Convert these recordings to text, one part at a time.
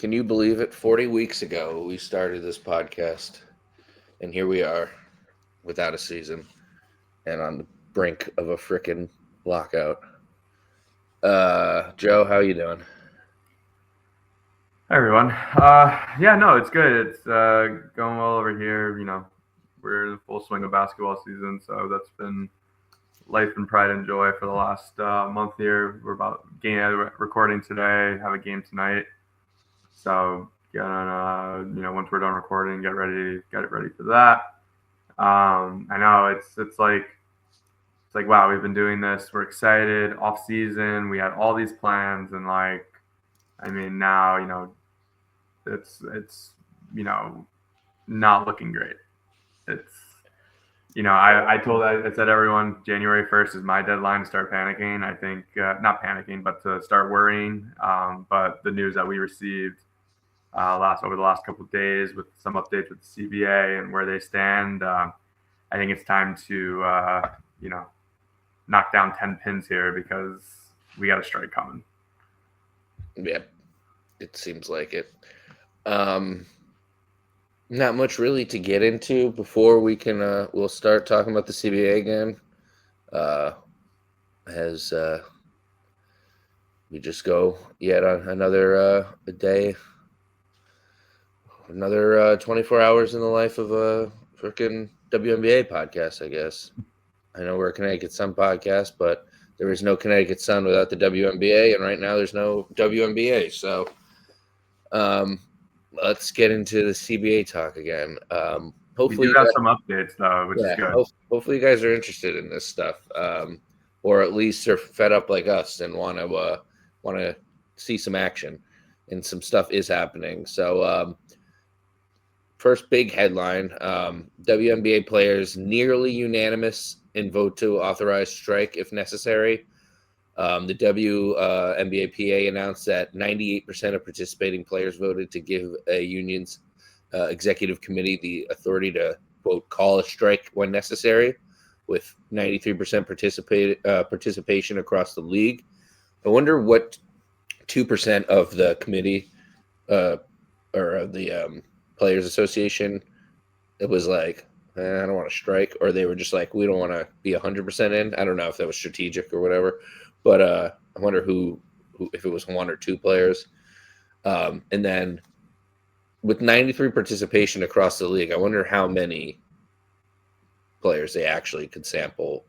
Can you believe it? 40 weeks ago, we started this podcast, and here we are without a season and on the brink of a frickin' lockout. Joe, how you doing? Hi everyone. No, it's good. It's going well over here. We're in the full swing of basketball season, so that's been life and pride and joy for the last month here. We're about recording today, have a game tonight. So once we're done recording, get it ready for that. I know it's like wow, we've been doing this. We're excited. Off season, we had all these plans, and now it's not looking great. It's I said everyone January 1st is my deadline to start panicking. I think not panicking, but to start worrying. But the news that we received over the last couple of days with some updates with the CBA and where they stand, I think it's time to knock down 10 pins here because we got a strike coming. Yep, it seems like it. Not much really to get into before we'll start talking about the CBA again. As we just go yet on another day, another 24 hours in the life of a freaking WNBA podcast, I guess. I know we're a Connecticut Sun podcast, but there is no Connecticut Sun without the WNBA, and right now there's no WNBA. So let's get into the CBA talk again. Hopefully, we do have some updates though, which is good. Hopefully, you guys are interested in this stuff, or at least are fed up like us and want to see some action, and some stuff is happening. So, first big headline: WNBA players nearly unanimous in vote to authorize strike if necessary. The WNBA announced that 98% of participating players voted to give a union's executive committee the authority to, quote, call a strike when necessary, with 93% participation across the league. I wonder what 2% of the committee or of the Players Association, it was like, I don't want to strike, or they were just like, we don't want to be 100% in. I don't know if that was strategic or whatever. But I wonder who if it was one or two players. And then with 93 participation across the league, I wonder how many players they actually could sample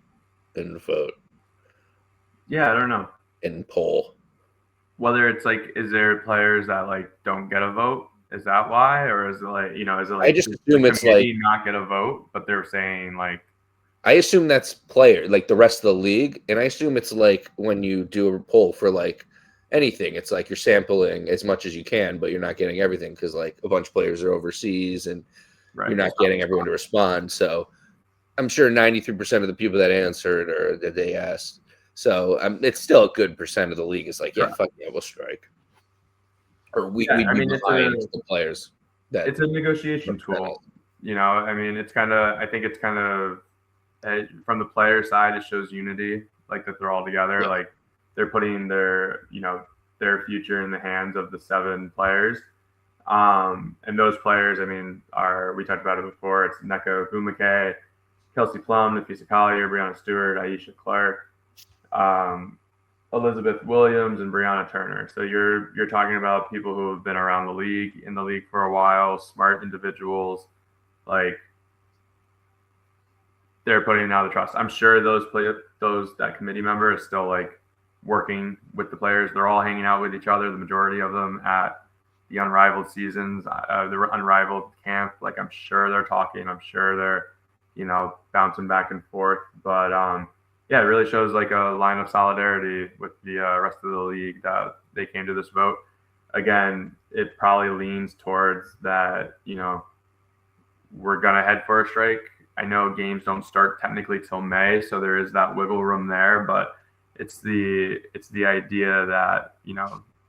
and vote. Yeah, I don't know. And poll. Whether it's like, is there players that like don't get a vote? Is that why? Or is it like, I just assume it's like not get a vote, but they're saying like, I assume that's player, like the rest of the league. And I assume it's like when you do a poll for like anything, it's like you're sampling as much as you can, but you're not getting everything because like a bunch of players are overseas and you're not getting everyone to respond. So I'm sure 93% of the people that answered or that they asked. So it's still a good percent of the league is like, yeah, fuck yeah, we'll strike. Or we'd be behind the players. It's a negotiation tool. It's kind of, I think it's kind of, from the player side, it shows unity, like that they're all together. Yeah. Like they're putting their future in the hands of the 7 players. And those players, we talked about it before. It's Neko Bumake, Kelsey Plum, Nafisa Collier, Brianna Stewart, Aisha Clark, Elizabeth Williams, and Brianna Turner. So you're talking about people who have been around in the league for a while, smart individuals, like they're putting out the trust. I'm sure that committee member is still like working with the players. They're all hanging out with each other, the majority of them at the Unrivaled seasons, the Unrivaled camp. Like I'm sure they're talking. I'm sure they're, bouncing back and forth. But it really shows like a line of solidarity with the rest of the league that they came to this vote. Again, it probably leans towards that, we're going to head for a strike. I know games don't start technically till May, so there is that wiggle room there, but it's the idea that,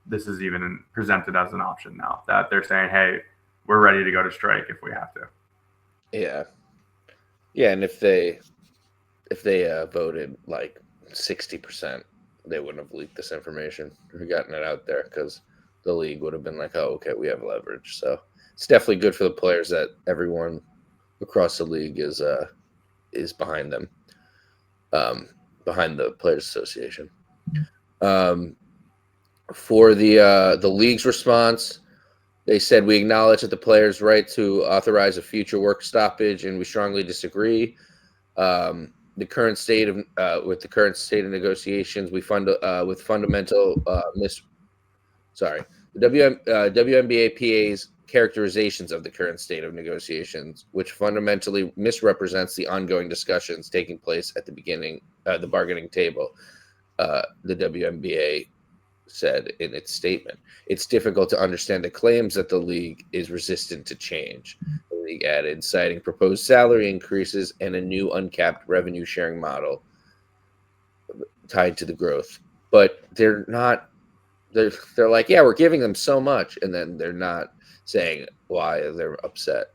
this is even presented as an option now, that they're saying, hey, we're ready to go to strike if we have to. Yeah. Yeah, and if they voted like 60%, they wouldn't have leaked this information or gotten it out there because the league would have been like, oh, okay, we have leverage. So it's definitely good for the players that everyone across the league is behind them, behind the Players Association. For the league's response, they said, we acknowledge that the players' right to authorize a future work stoppage, and we strongly disagree. The current state of negotiations, with fundamental the WNBA-PA's characterizations of the current state of negotiations, which fundamentally misrepresents the ongoing discussions taking place at the beginning, the bargaining table. The WNBA said in its statement, it's difficult to understand the claims that the league is resistant to change. The league added, citing proposed salary increases and a new uncapped revenue sharing model tied to the growth. But they're not. They're like, yeah, we're giving them so much, and then they're not saying why they're upset.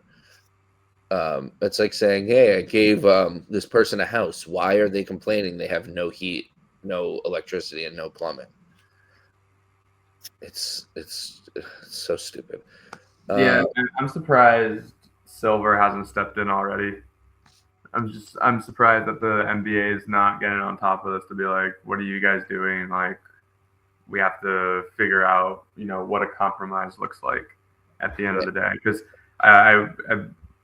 It's like saying, hey, I gave this person a house. Why are they complaining? They have no heat, no electricity, and no plumbing. It's so stupid. Yeah, I'm surprised Silver hasn't stepped in already. I'm surprised that the NBA is not getting on top of this to be like, what are you guys doing? Like, we have to figure out, what a compromise looks like at the end of the day. Because I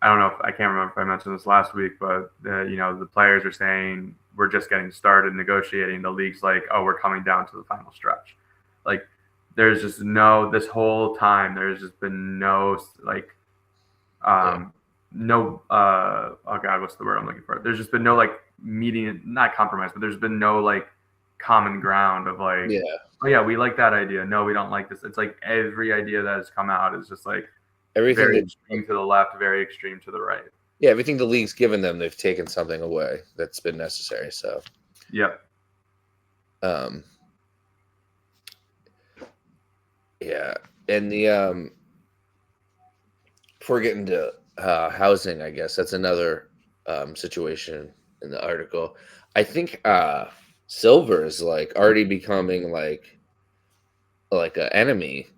don't know if I can't remember if I mentioned this last week, but the players are saying we're just getting started negotiating. The league's like, oh, we're coming down to the final stretch. Like, there's just this whole time, there's just been no, like, oh God, what's the word I'm looking for? There's just been no, like, meeting, not compromise, but there's been no, like, common ground of, like, oh, yeah, we like that idea. No, we don't like this. It's like every idea that has come out is just, like, everything very extreme to the left, very extreme to the right. Yeah, everything the league's given them, they've taken something away that's been necessary. So, yep. Yeah, and before we get into housing, I guess that's another situation in the article. I think Silver is like already becoming like an enemy,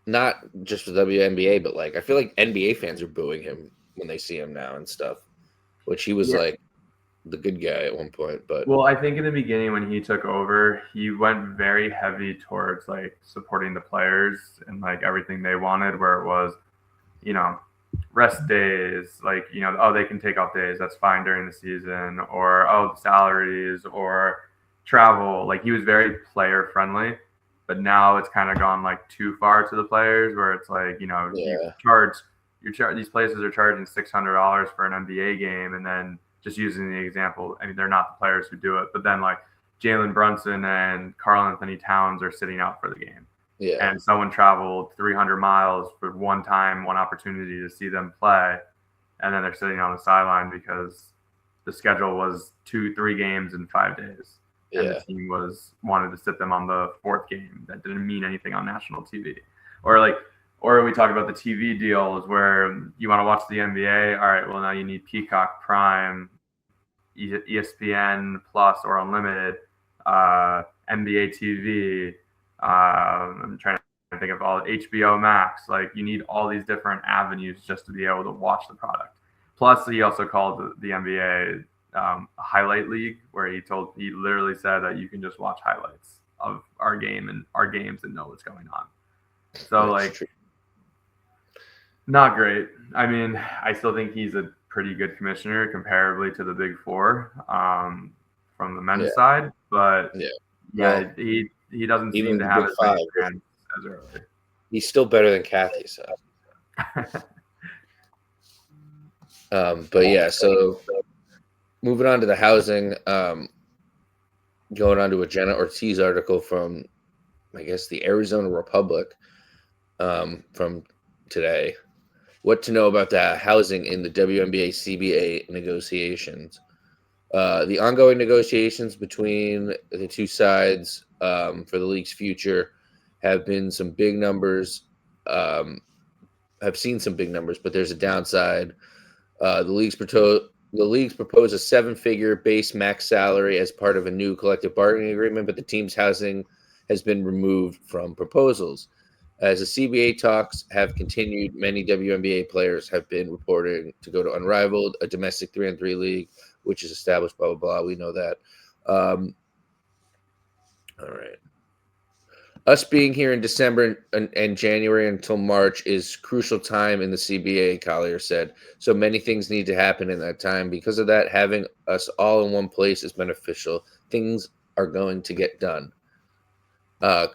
not just for WNBA, but like I feel like NBA fans are booing him when they see him now and stuff, which he was like the good guy at one point. But well, I think in the beginning when he took over, he went very heavy towards like supporting the players and like everything they wanted, where it was, rest days, like, oh, they can take off days, that's fine during the season, or the salaries or travel. Like, he was very player friendly, but now it's kind of gone like too far to the players, where it's like, these places are charging $600 for an NBA game, and then just using the example, I mean, they're not the players who do it, but then like Jalen Brunson and Karl Anthony Towns are sitting out for the game. Yeah. And someone traveled 300 miles for one opportunity to see them play. And then they're sitting on the sideline because the schedule was 2-3 games in 5 days. And the team wanted to sit them on the fourth game. That didn't mean anything on national TV. Or we talk about the TV deals where you want to watch the NBA. All right, well, now you need Peacock Prime, ESPN Plus or Unlimited, NBA TV. I'm trying to think of all HBO Max. Like, you need all these different avenues just to be able to watch the product. Plus, he also called the NBA a highlight league, where he literally said that you can just watch highlights of our games and know what's going on. So, that's true. Not great. I mean, I still think he's a pretty good commissioner comparably to the Big Four from the men's side, but he doesn't seem to have as many fans as early. He's still better than Kathy, so. But yeah, so moving on to the housing, going on to a Jenna Ortiz article from, I guess, the Arizona Republic from today. What to know about the housing in the WNBA CBA negotiations. The ongoing negotiations between the two sides for the league's future have been some big numbers. Have seen some big numbers, but there's a downside. The league's proposed a 7-figure base max salary as part of a new collective bargaining agreement, but the team's housing has been removed from proposals. As the CBA talks have continued, many WNBA players have been reporting to go to Unrivaled, a domestic 3-on-3 league, which is established, blah, blah, blah. We know that. All right. Us being here in December and January until March is crucial time in the CBA, Collier said. So many things need to happen in that time. Because of that, having us all in one place is beneficial. Things are going to get done.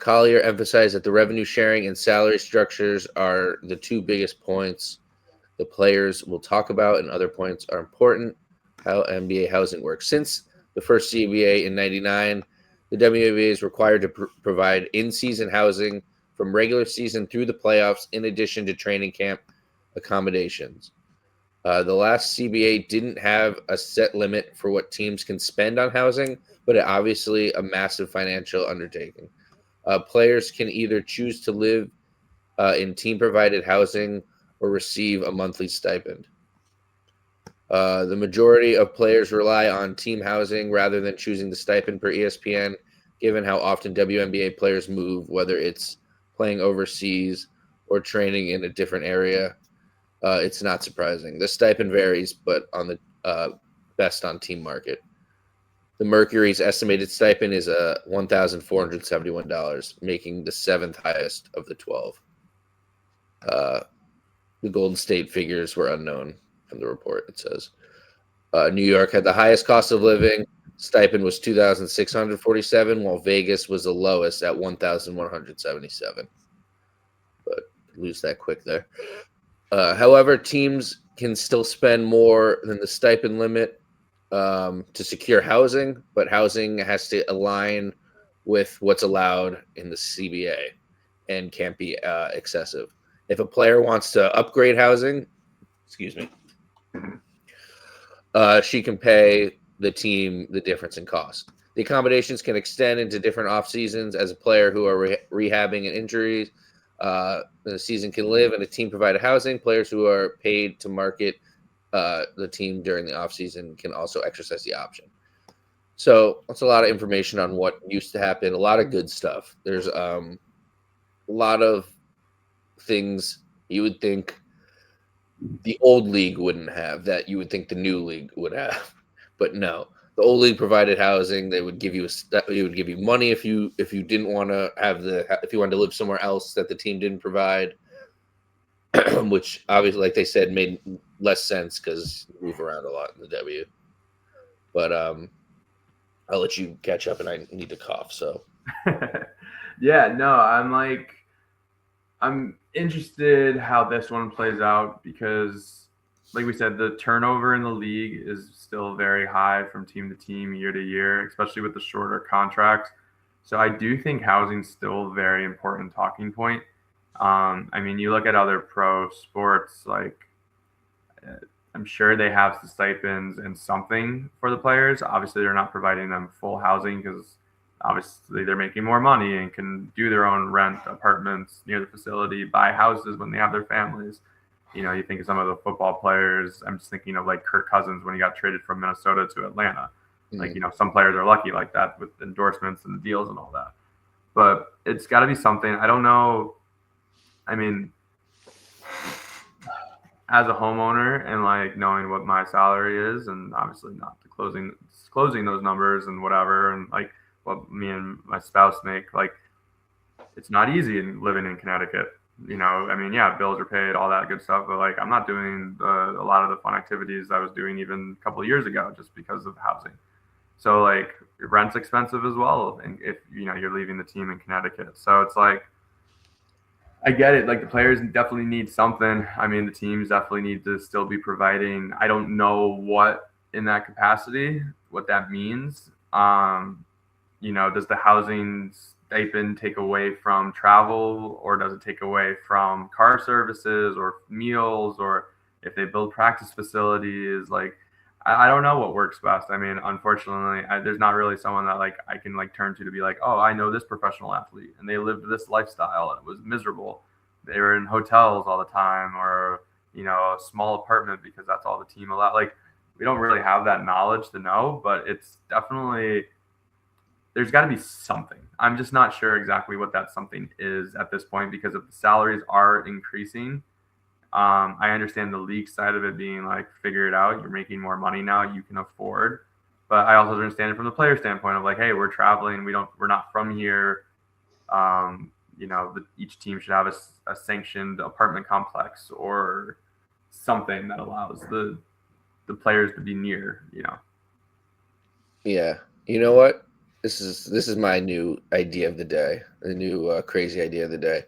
Collier emphasized that the revenue sharing and salary structures are the two biggest points the players will talk about, and other points are important. How NBA housing works. Since the first CBA in '99, the WNBA is required to provide in-season housing from regular season through the playoffs, in addition to training camp accommodations. The last CBA didn't have a set limit for what teams can spend on housing, but it obviously a massive financial undertaking. Players can either choose to live in team-provided housing or receive a monthly stipend. The majority of players rely on team housing rather than choosing the stipend per ESPN, given how often WNBA players move, whether it's playing overseas or training in a different area. It's not surprising. The stipend varies, but on the best on team market. The Mercury's estimated stipend is $1,471, making the seventh highest of the 12. The Golden State figures were unknown from the report, it says. New York had the highest cost of living. Stipend was $2,647, while Vegas was the lowest at $1,177. But lose that quick there. However, teams can still spend more than the stipend limit to secure housing, but housing has to align with what's allowed in the CBA and can't be excessive. If a player wants to upgrade housing, excuse me, she can pay the team the difference in cost. The accommodations can extend into different off seasons as a player who are rehabbing an injury. The season can live in a team provided housing. Players who are paid to market the team during the off season can also exercise the option. So that's a lot of information on what used to happen. A lot of good stuff. There's a lot of things you would think the old league wouldn't have that you would think the new league would have, but no. The old league provided housing. They would give you money if you didn't want to have if you wanted to live somewhere else that the team didn't provide, which obviously, like they said, made less sense because you move around a lot in the W. But I'll let you catch up, and I need to cough. So yeah, no, I'm interested how this one plays out because, like we said, the turnover in the league is still very high from team to team, year to year, especially with the shorter contracts. So I do think housing's still a very important talking point. I mean, you look at other pro sports, like I'm sure they have the stipends and something for the players. Obviously, they're not providing them full housing because obviously they're making more money and can do their own rent apartments near the facility, buy houses when they have their families. You know, you think of some of the football players. I'm just thinking of like Kirk Cousins when he got traded from Minnesota to Atlanta. Like, you know, some players are lucky like that with endorsements and deals and all that. But it's got to be something. I don't know. I mean, as a homeowner and like knowing what my salary is, and obviously not disclosing those numbers and whatever, and like what me and my spouse make, like it's not easy in living in Connecticut. You know, I mean, yeah, bills are paid, all that good stuff, but like I'm not doing a lot of the fun activities I was doing even a couple of years ago just because of housing. So like rent's expensive as well, and if you know you're leaving the team in Connecticut, so it's like I get it. Like the players definitely need something. I mean, the teams definitely need to still be providing. I don't know what in that capacity, what that means. You know, does the housing stipend take away from travel, or does it take away from car services or meals, or if they build practice facilities? Like, I don't know what works best. I mean, unfortunately, there's not really someone that like I can like turn to be like, oh, I know this professional athlete and they lived this lifestyle and it was miserable. They were in hotels all the time, or you know, a small apartment because that's all the team allowed. Like, we don't really have that knowledge to know, but it's definitely there's got to be something. I'm just not sure exactly what that something is at this point, because if the salaries are increasing, I understand the league side of it being like, figure it out. You're making more money now. You can afford. But I also understand it from the player standpoint of like, hey, we're traveling. We're not from here. Each team should have a sanctioned apartment complex or something that allows the players to be near. Yeah. You know what? This is my new idea of the day. The new crazy idea of the day.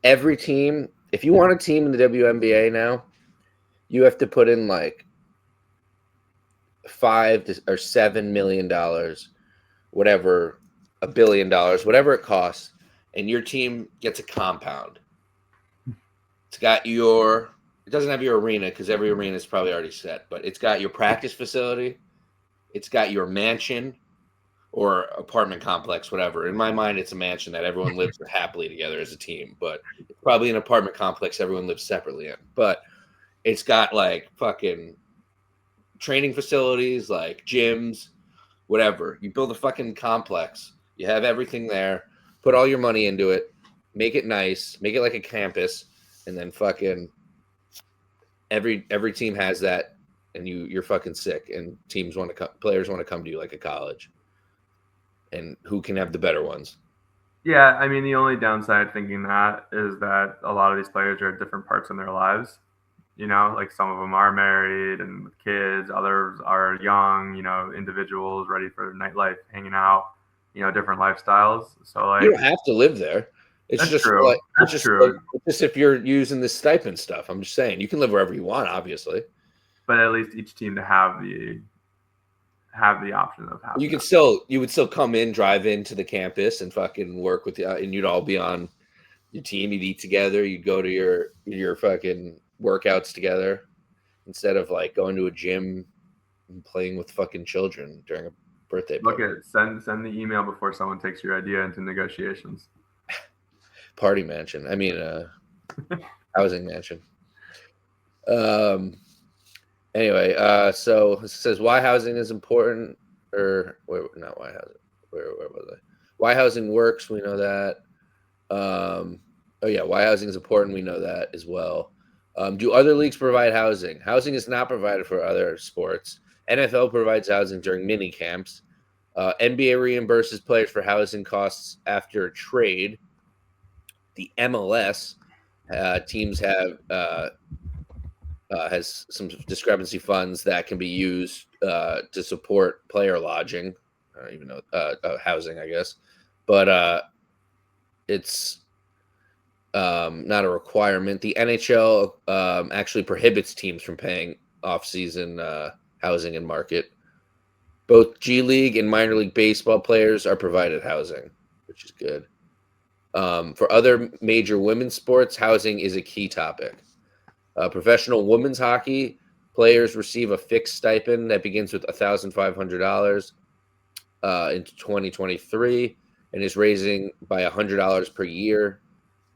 Every team, if you want a team in the WNBA now, you have to put in like $5 or $7 million, whatever, $1 billion, whatever it costs, and your team gets a compound. It's got it doesn't have your arena because every arena is probably already set, but it's got your practice facility, it's got your mansion or apartment complex, whatever. In my mind, it's a mansion that everyone lives happily together as a team, but it's probably an apartment complex everyone lives separately in. But it's got like fucking training facilities, like gyms, whatever. You build a fucking complex. You have everything there. Put all your money into it. Make it nice. Make it like a campus, and then fucking every team has that, and you're fucking sick. And players want to come to you like a college. And who can have the better ones? Yeah, I mean, the only downside thinking that is that a lot of these players are at different parts in their lives. Like some of them are married and with kids, others are young, individuals ready for nightlife, hanging out, different lifestyles. So like, You don't have to live there. It's that's just true. like That's true. it's just if you're using the stipend stuff. I'm just saying you can live wherever you want, obviously. But at least each team to have the option of having You would still come in, drive into the campus, and fucking work with you, and you'd all be on your team. You'd eat together. You'd go to your fucking workouts together instead of like going to a gym and playing with fucking children during a birthday Look party. at send the email before someone takes your idea into negotiations. Party mansion. I mean, housing mansion. Um. Anyway, so it says why housing is important, or not why housing. Where was I? Why housing works, we know that. Oh yeah, why housing is important, we know that as well. Do other leagues provide housing? Housing is not provided for other sports. NFL provides housing during mini camps. NBA reimburses players for housing costs after a trade. The MLS teams have has some discrepancy funds that can be used to support player lodging, even though housing, I guess, but it's not a requirement. The NHL actually prohibits teams from paying off-season housing and market. Both G League and minor league baseball players are provided housing, which is good. For other major women's sports, housing is a key topic. Professional women's hockey players receive a fixed stipend that begins with $1,500 in 2023 and is raising by $100 per year.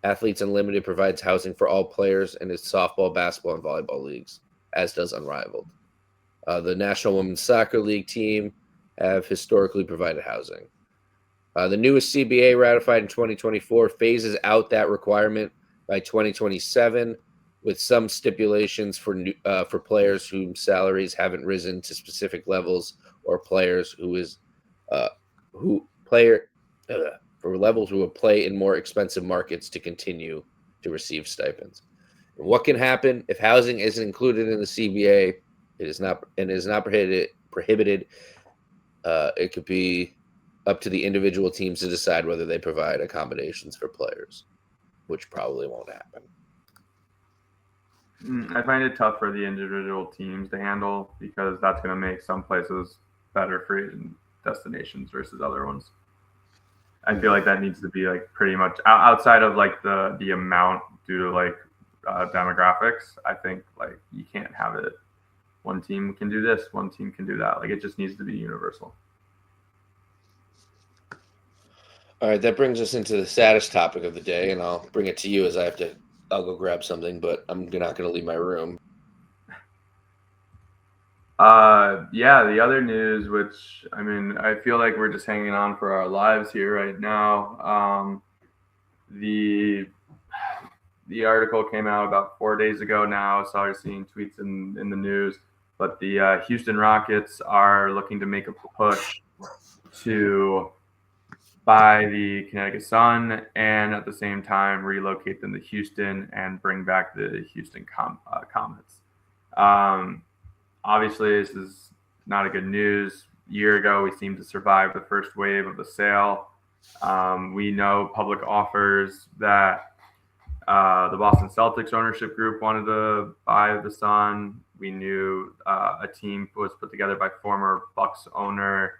Athletes Unlimited provides housing for all players in its softball, basketball, and volleyball leagues, as does Unrivaled. The National Women's Soccer League team have historically provided housing. The newest CBA ratified in 2024 phases out that requirement by 2027, with some stipulations for players whose salaries haven't risen to specific levels, or players for levels who will play in more expensive markets to continue to receive stipends. And what can happen if housing isn't included in the CBA? It is not prohibited. It could be up to the individual teams to decide whether they provide accommodations for players, which probably won't happen. I find it tough for the individual teams to handle, because that's going to make some places better for destinations versus other ones. I feel like that needs to be like pretty much outside of like the amount due to like demographics. I think like you can't have it. One team can do this, one team can do that. Like it just needs to be universal. All right, that brings us into the saddest topic of the day, and I'll bring it to you as I'll go grab something, but I'm not going to leave my room. Yeah, the other news, which I mean, I feel like we're just hanging on for our lives here right now. The the article came out about 4 days ago now. So I was seeing tweets in the news, but the Houston Rockets are looking to make a push to buy the Connecticut Sun and at the same time relocate them to Houston and bring back the Houston Comets. Um, Obviously, this is not a good news. A year ago, we seemed to survive the first wave of the sale. We know public offers that the Boston Celtics ownership group wanted to buy the Sun. We knew a team was put together by former Bucks owner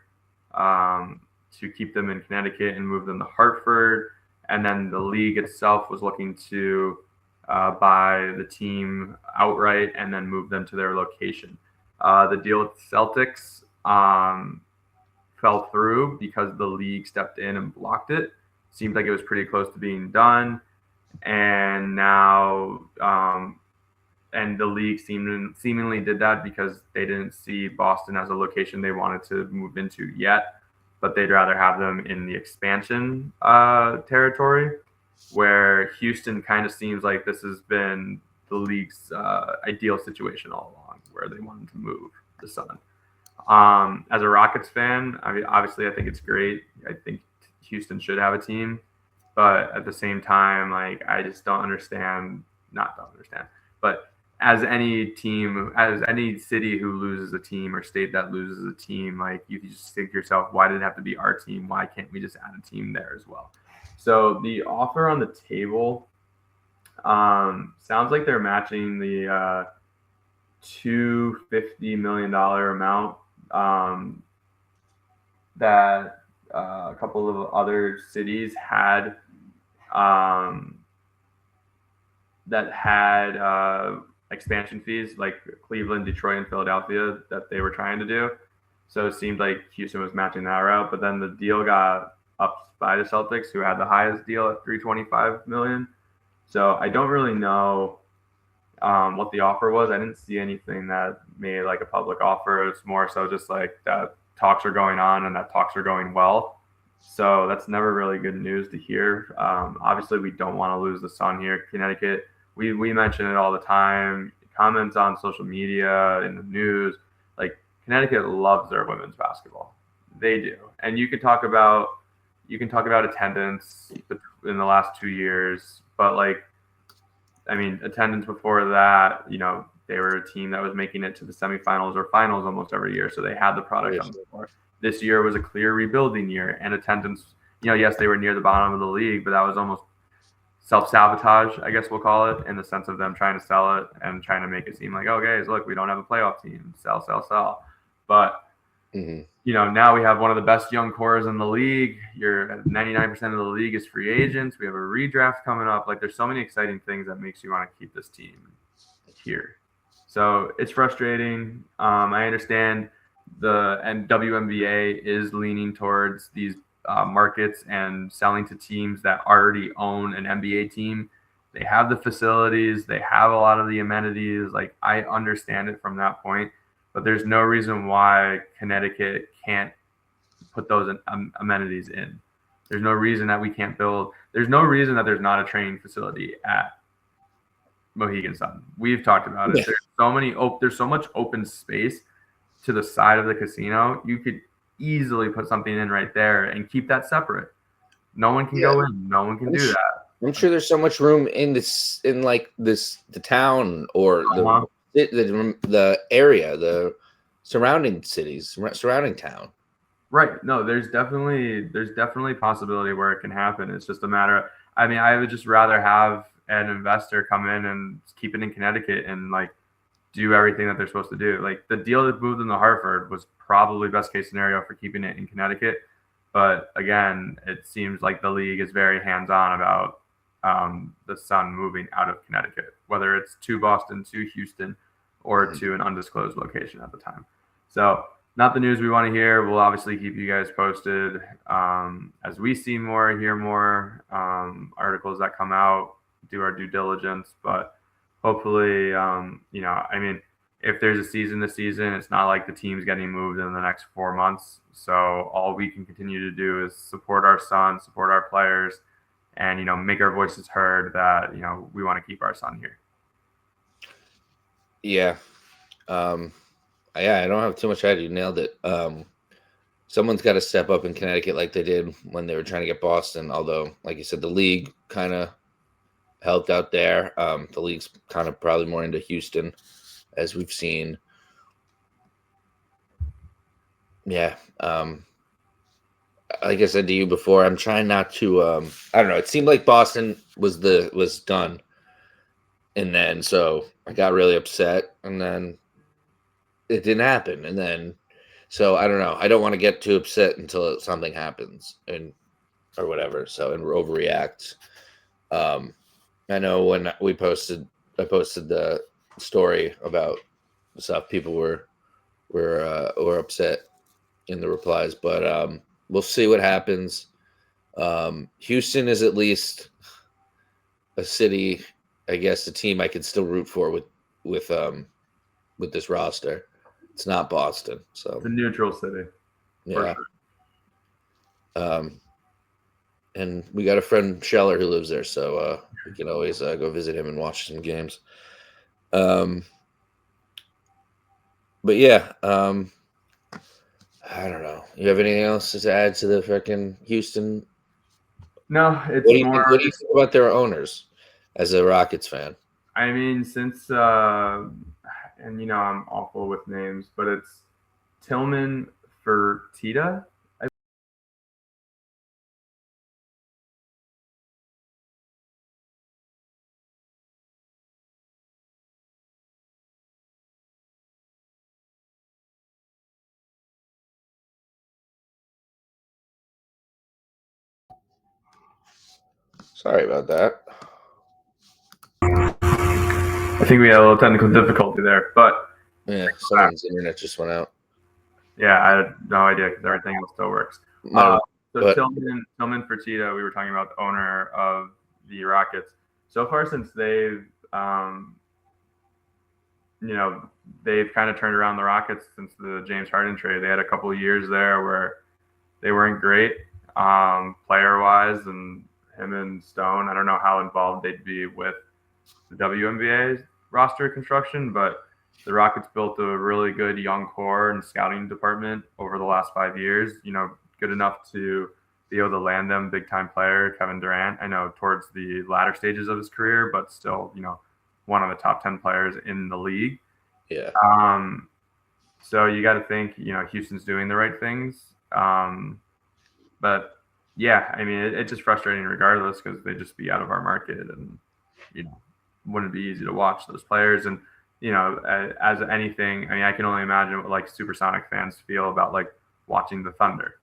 to keep them in Connecticut and move them to Hartford. And then the league itself was looking to buy the team outright and then move them to their location. The deal with the Celtics fell through because the league stepped in and blocked it. Seemed like it was pretty close to being done. And now, and the league seemingly did that because they didn't see Boston as a location they wanted to move into yet, but they'd rather have them in the expansion territory, where Houston kind of seems like this has been the league's ideal situation all along, where they wanted to move the Sun. As a Rockets fan, I mean, obviously, I think it's great. I think Houston should have a team, but at the same time, like, I just don't understand. But as any team, as any city who loses a team or state that loses a team, like, you just think to yourself, why did it have to be our team? Why can't we just add a team there as well? So the offer on the table sounds like they're matching the $250 million amount that a couple of other cities had that had expansion fees, like Cleveland, Detroit, and Philadelphia, that they were trying to do. So it seemed like Houston was matching that route, but then the deal got upped by the Celtics, who had the highest deal at $325 million. So I don't really know what the offer was. I didn't see anything that made like a public offer. It's more so just like that talks are going on and that talks are going well. So that's never really good news to hear. Obviously, we don't want to lose the Sun here. Connecticut, we mention it all the time. Comments on social media, in the news, like Connecticut loves their women's basketball. They do, and you can talk about attendance in the last 2 years, but like, I mean, attendance before that, you know, they were a team that was making it to the semifinals or finals almost every year, so they had the product on the floor. This year was a clear rebuilding year, and attendance, you know, yes, they were near the bottom of the league, but that was almost self-sabotage, I guess we'll call it, in the sense of them trying to sell it and trying to make it seem like, oh, guys, look, we don't have a playoff team, sell. But, you know, now we have one of the best young cores in the league. You're at 99% of the league is free agents. We have a redraft coming up. Like, there's so many exciting things that makes you want to keep this team here. So it's frustrating. I understand the WNBA is leaning towards these markets and selling to teams that already own an NBA team. They have the facilities. They have a lot of the amenities. Like, I understand it from that point, but there's no reason why Connecticut can't put those amenities in. There's no reason that we can't build. There's no reason that there's not a training facility at Mohegan Sun. We've talked about it. Yeah. There's so much open space to the side of the casino. You could easily put something in right there and keep that separate. No one can go in. No one can do that. I'm sure there's so much room in the town or the area, the surrounding cities, surrounding town. Right. No, there's definitely possibility where it can happen. It's just a matter of, I mean, I would just rather have an investor come in and keep it in Connecticut and like do everything that they're supposed to do. Like, the deal that moved them to Hartford was probably best case scenario for keeping it in Connecticut. But again, it seems like the league is very hands-on about the Sun moving out of Connecticut, whether it's to Boston, to Houston, or to an undisclosed location at the time. So not the news we want to hear. We'll obviously keep you guys posted as we see more, hear more articles that come out, do our due diligence. But hopefully, you know, I mean, if there's a season this season, it's not like the team's getting moved in the next 4 months. So all we can continue to do is support our son, support our players, and make our voices heard that we want to keep our son here. Yeah. Yeah, I don't have too much to add. You nailed it. Someone's got to step up in Connecticut like they did when they were trying to get Boston. Although, like you said, the league kind of helped out there. The league's kind of probably more into Houston, as we've seen. Yeah. Like I said to you before, I'm trying not to. I don't know. It seemed like Boston was done, and then so I got really upset, and then it didn't happen, and then so I don't know. I don't want to get too upset until something happens, or whatever. So and overreact. I know when I posted the story about stuff, people were upset in the replies, but we'll see what happens. Houston is at least a city, I guess, a team I can still root for with this roster. It's not Boston, so it's a neutral city. Yeah. Sure. And we got a friend Scheller who lives there, so we can always go visit him and watch some games. But yeah, I don't know. You have anything else to add to the freaking Houston? No, it's What do you more. think, what do you think about their owners as a Rockets fan? I mean, since and I'm awful with names, but it's Tillman Fertitta. Sorry about that. I think we had a little technical difficulty there, but Yeah, someone's internet just went out. yeah, I had no idea because everything else still works. So Tillman Fertitta, we were talking about the owner of the Rockets. So far, since they've they've kind of turned around the Rockets since the James Harden trade. They had a couple of years there where they weren't great player wise, and him and Stone, I don't know how involved they'd be with the WNBA roster construction, but the Rockets built a really good young core and scouting department over the last 5 years. Good enough to be able to land them big time player Kevin Durant. I know towards the latter stages of his career, but still, one of the top 10 players in the league. Yeah. So you got to think, Houston's doing the right things. But yeah, I mean, it's just frustrating regardless because they just be out of our market and it wouldn't be easy to watch those players. And, as anything, I mean, I can only imagine what like Supersonic fans feel about like watching the Thunder.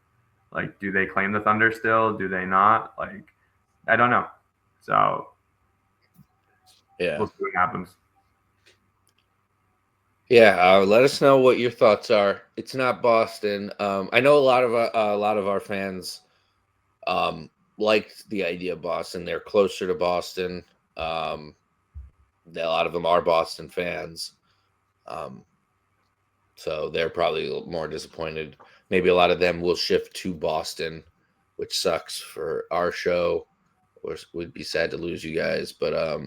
Like, do they claim the Thunder still? Do they not? Like, I don't know. So yeah, we'll see what happens. Yeah, let us know what your thoughts are. It's not Boston. I know a lot of our fans liked the idea of Boston. They're closer to Boston. A lot of them are Boston fans, so they're probably more disappointed. Maybe a lot of them will shift to Boston, which sucks for our show. Or we'd be sad to lose you guys, but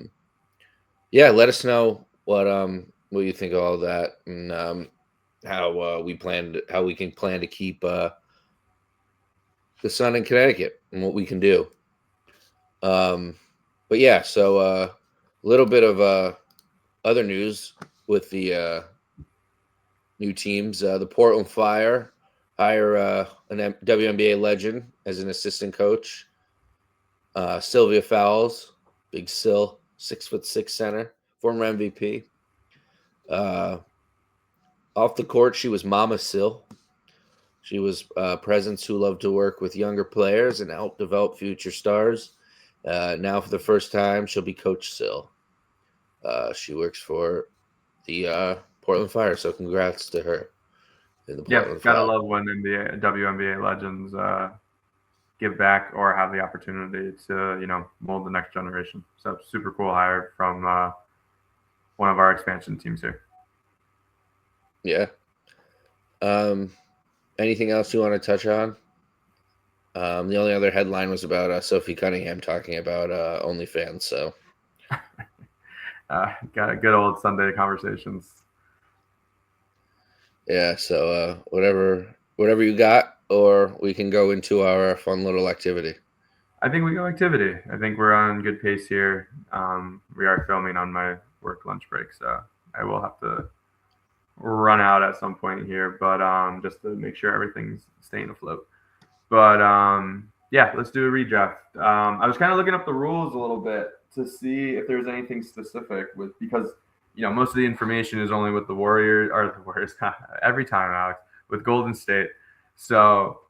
yeah, let us know what you think of all that, and how we can plan to keep the sun in Connecticut and what we can do. But yeah, so a little bit of other news with the new teams. The Portland Fire hire an WNBA legend as an assistant coach. Sylvia Fowles, big Sil, 6'6" center, former MVP. Off the court, she was Mama Sil. She was presence who loved to work with younger players and help develop future stars. Now, for the first time, she'll be Coach Sil. She works for the Portland Fire, so congrats to her. Gotta love when WNBA legends give back or have the opportunity to mold the next generation. So super cool hire from one of our expansion teams here. Yeah. Anything else you want to touch on? The only other headline was about Sophie Cunningham talking about OnlyFans. So Got good old Sunday conversations. yeah. So whatever you got, or we can go into our fun little activity. I think we go activity. I think we're on good pace here. We are filming on my work lunch break, so I will have to run out at some point here, but just to make sure everything's staying afloat. But yeah, let's do a redraft. I was kind of looking up the rules a little bit to see if there's anything specific with, because most of the information is only with the Warriors, or the Warriors every time, Alex, with Golden State. So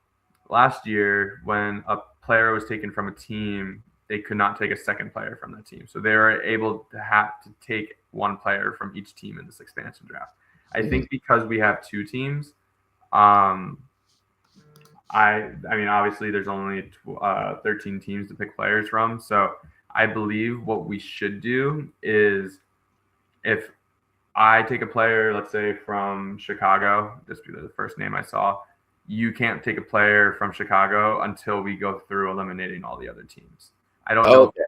last year, when a player was taken from a team, they could not take a second player from that team. So they were able to have to take one player from each team in this expansion draft. I think because we have two teams, I mean, obviously, there's only 13 teams to pick players from. So I believe what we should do is, if I take a player, let's say from Chicago, just because the first name I saw, you can't take a player from Chicago until we go through eliminating all the other teams. I don't know. Okay.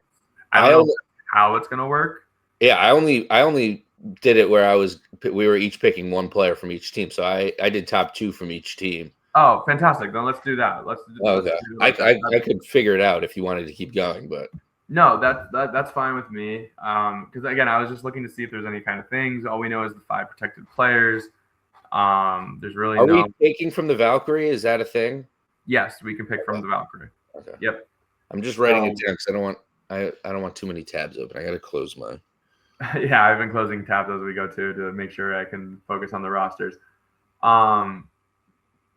I don't know how it's going to work. Yeah, I only did it where we were each picking one player from each team. So I did top two from each team. Oh, fantastic! Then let's do that. Okay. I could figure it out if you wanted to keep going, but no, that's fine with me. Because again, I was just looking to see if there's any kind of things. All we know is the 5 protected players. There's really Are we taking from the Valkyrie? Is that a thing? Yes, we can pick from the Valkyrie. Okay. Yep. I'm just writing it down because I don't want too many tabs open. I got to close mine. Yeah, I've been closing tabs as we go too to make sure I can focus on the rosters.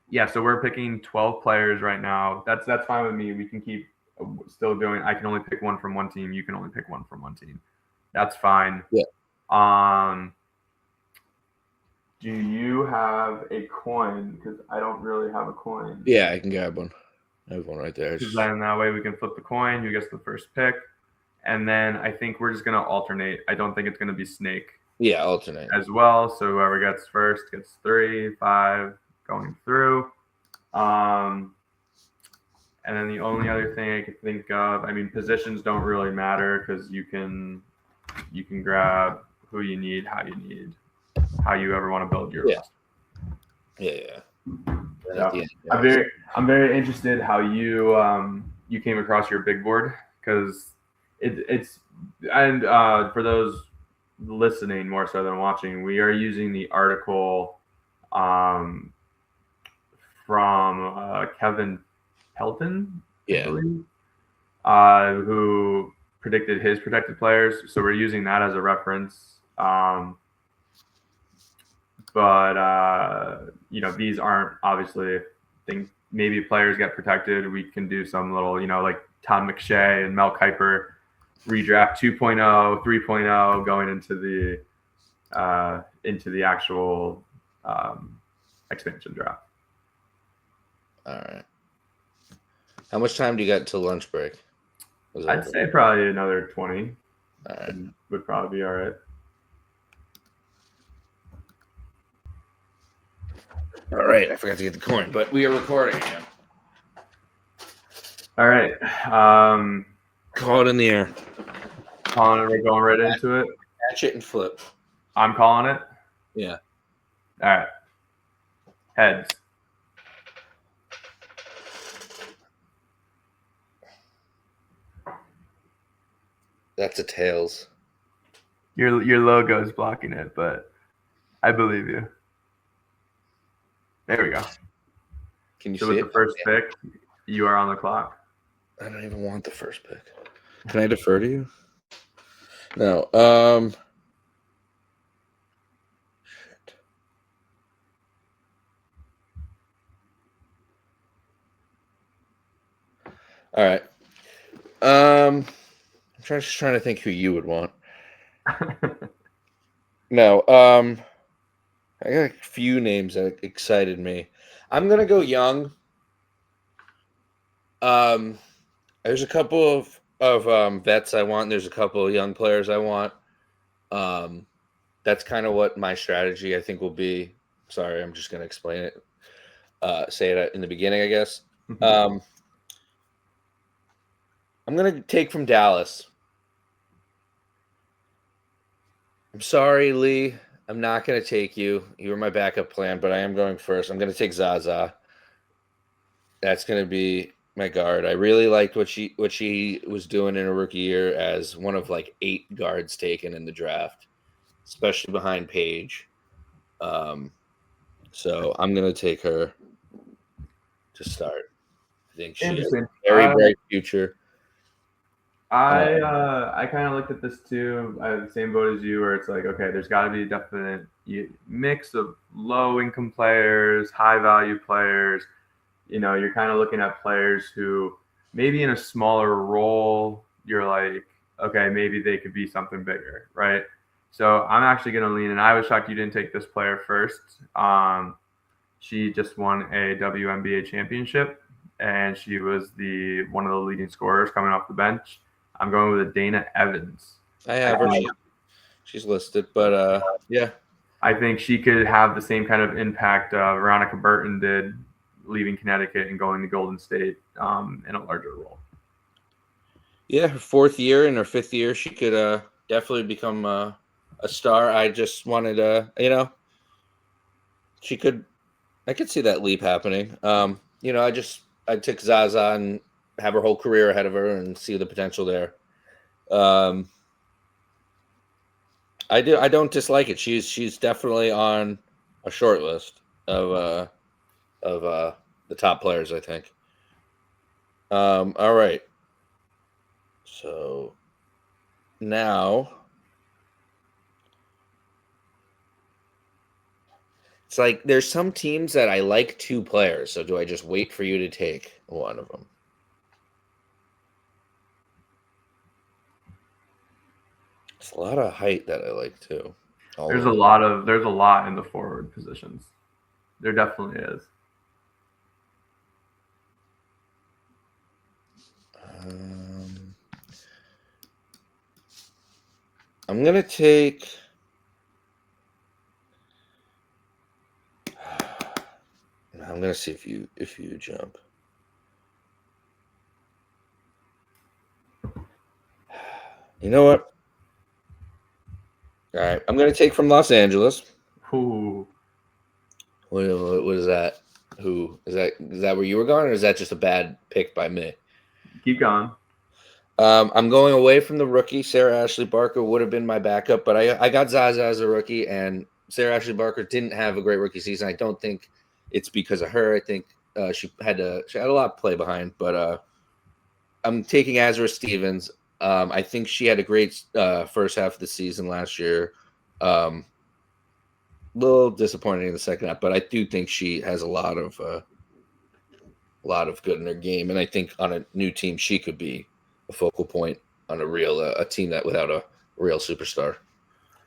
Yeah, so we're picking 12 players right now. That's fine with me. We can keep still doing. I can only pick one from one team. You can only pick one from one team. That's fine. Yeah. Do you have a coin? Because I don't really have a coin. Yeah, I can grab one. I have one right there. Because then that way we can flip the coin. Who gets the first pick? And then I think we're just going to alternate. I don't think it's going to be snake. Yeah, alternate. As well. So whoever gets first gets 3, 5 going through. And then the only other thing I could think of, I mean, positions don't really matter because you can grab who you need, how you ever want to build your roster. Yeah. So I'm very interested how you came across your big board, because it's for those listening more so than watching, we are using the article from Kevin Pelton, who predicted his protected players. So we're using that as a reference. But these aren't obviously things. Maybe players get protected. We can do some little, like Tom McShay and Mel Kiper redraft 2.0, 3.0 going into the actual expansion draft. All right. How much time do you got until lunch break? I'd say probably another 20. All right. Would probably be all right. All right. I forgot to get the coin, but we are recording again. All right. Call it in the air. Calling it. We're going right into it. Catch it and flip. I'm calling it. Yeah. All right. Heads. That's a tails. Your logo is blocking it, but I believe you. There we go. Can you see with the first pick, you are on the clock. I don't even want the first pick. Can I defer to you? No. Shit. All right. I'm just trying to think who you would want. No. I got a few names that excited me. I'm gonna go young. There's a couple of vets I want. There's a couple of young players I want. That's kind of what my strategy I think will be Sorry, I'm just going to explain it. Say it in the beginning, I guess. Mhm. I'm going to take from Dallas. I'm sorry, Lee. I'm not going to take you. You were my backup plan, but I am going first. I'm going to take Zaza. That's going to be my guard. I really liked what she was doing in her rookie year as one of like 8 guards taken in the draft, especially behind Paige. So I'm going to take her to start. I think she has a Interesting. very bright future. I kind of looked at this too. I have the same boat as you, where it's like, okay, there's got to be a definite mix of low income players, high value players. You're kind of looking at players who maybe in a smaller role, you're like, okay, maybe they could be something bigger, right? So I'm actually going to lean in. I was shocked you didn't take this player first. She just won a WNBA championship, and she was one of the leading scorers coming off the bench. I'm going with Dana Evans. I have her. She's listed, but yeah. I think she could have the same kind of impact Veronica Burton did, leaving Connecticut and going to Golden State in a larger role. Yeah, her 4th year and her 5th year, she could definitely become a star. I just wanted to, I could see that leap happening. I took Zaza and have her whole career ahead of her and see the potential there. I don't dislike it. She's definitely on a short list of the top players, I think. All right. So now it's like there's some teams that I like 2 players. So do I just wait for you to take one of them? It's a lot of height that I like too. There's a lot in the forward positions. There definitely is. I'm gonna take. I'm gonna see if you jump. You know what? All right, I'm gonna take from Los Angeles. Ooh. What is that? Who is that? Is that where you were going, or is that just a bad pick by me? Keep going. I'm going away from the rookie. Sarah Ashley Barker would have been my backup, but I got Zaza as a rookie, and Sarah Ashley Barker didn't have a great rookie season. I don't think it's because of her. I think she had a lot of play behind, but I'm taking Azra Stevens. I think she had a great first half of the season last year. Little disappointing in the second half, but I do think she has a lot of good in her game, and I think on a new team she could be a focal point on a team that without a real superstar.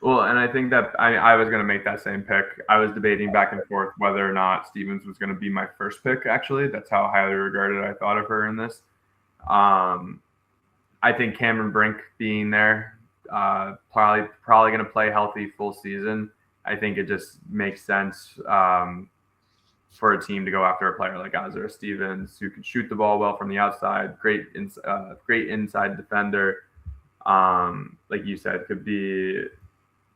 Well, and I think that I was going to make that same pick. I was debating back and forth whether or not Stevens was going to be my first pick. Actually, that's how highly regarded I thought of her in this. I think Cameron Brink being there, probably going to play healthy full season. I think it just makes sense for a team to go after a player like Azra Stevens, who can shoot the ball well from the outside, great inside defender. Like you said, could be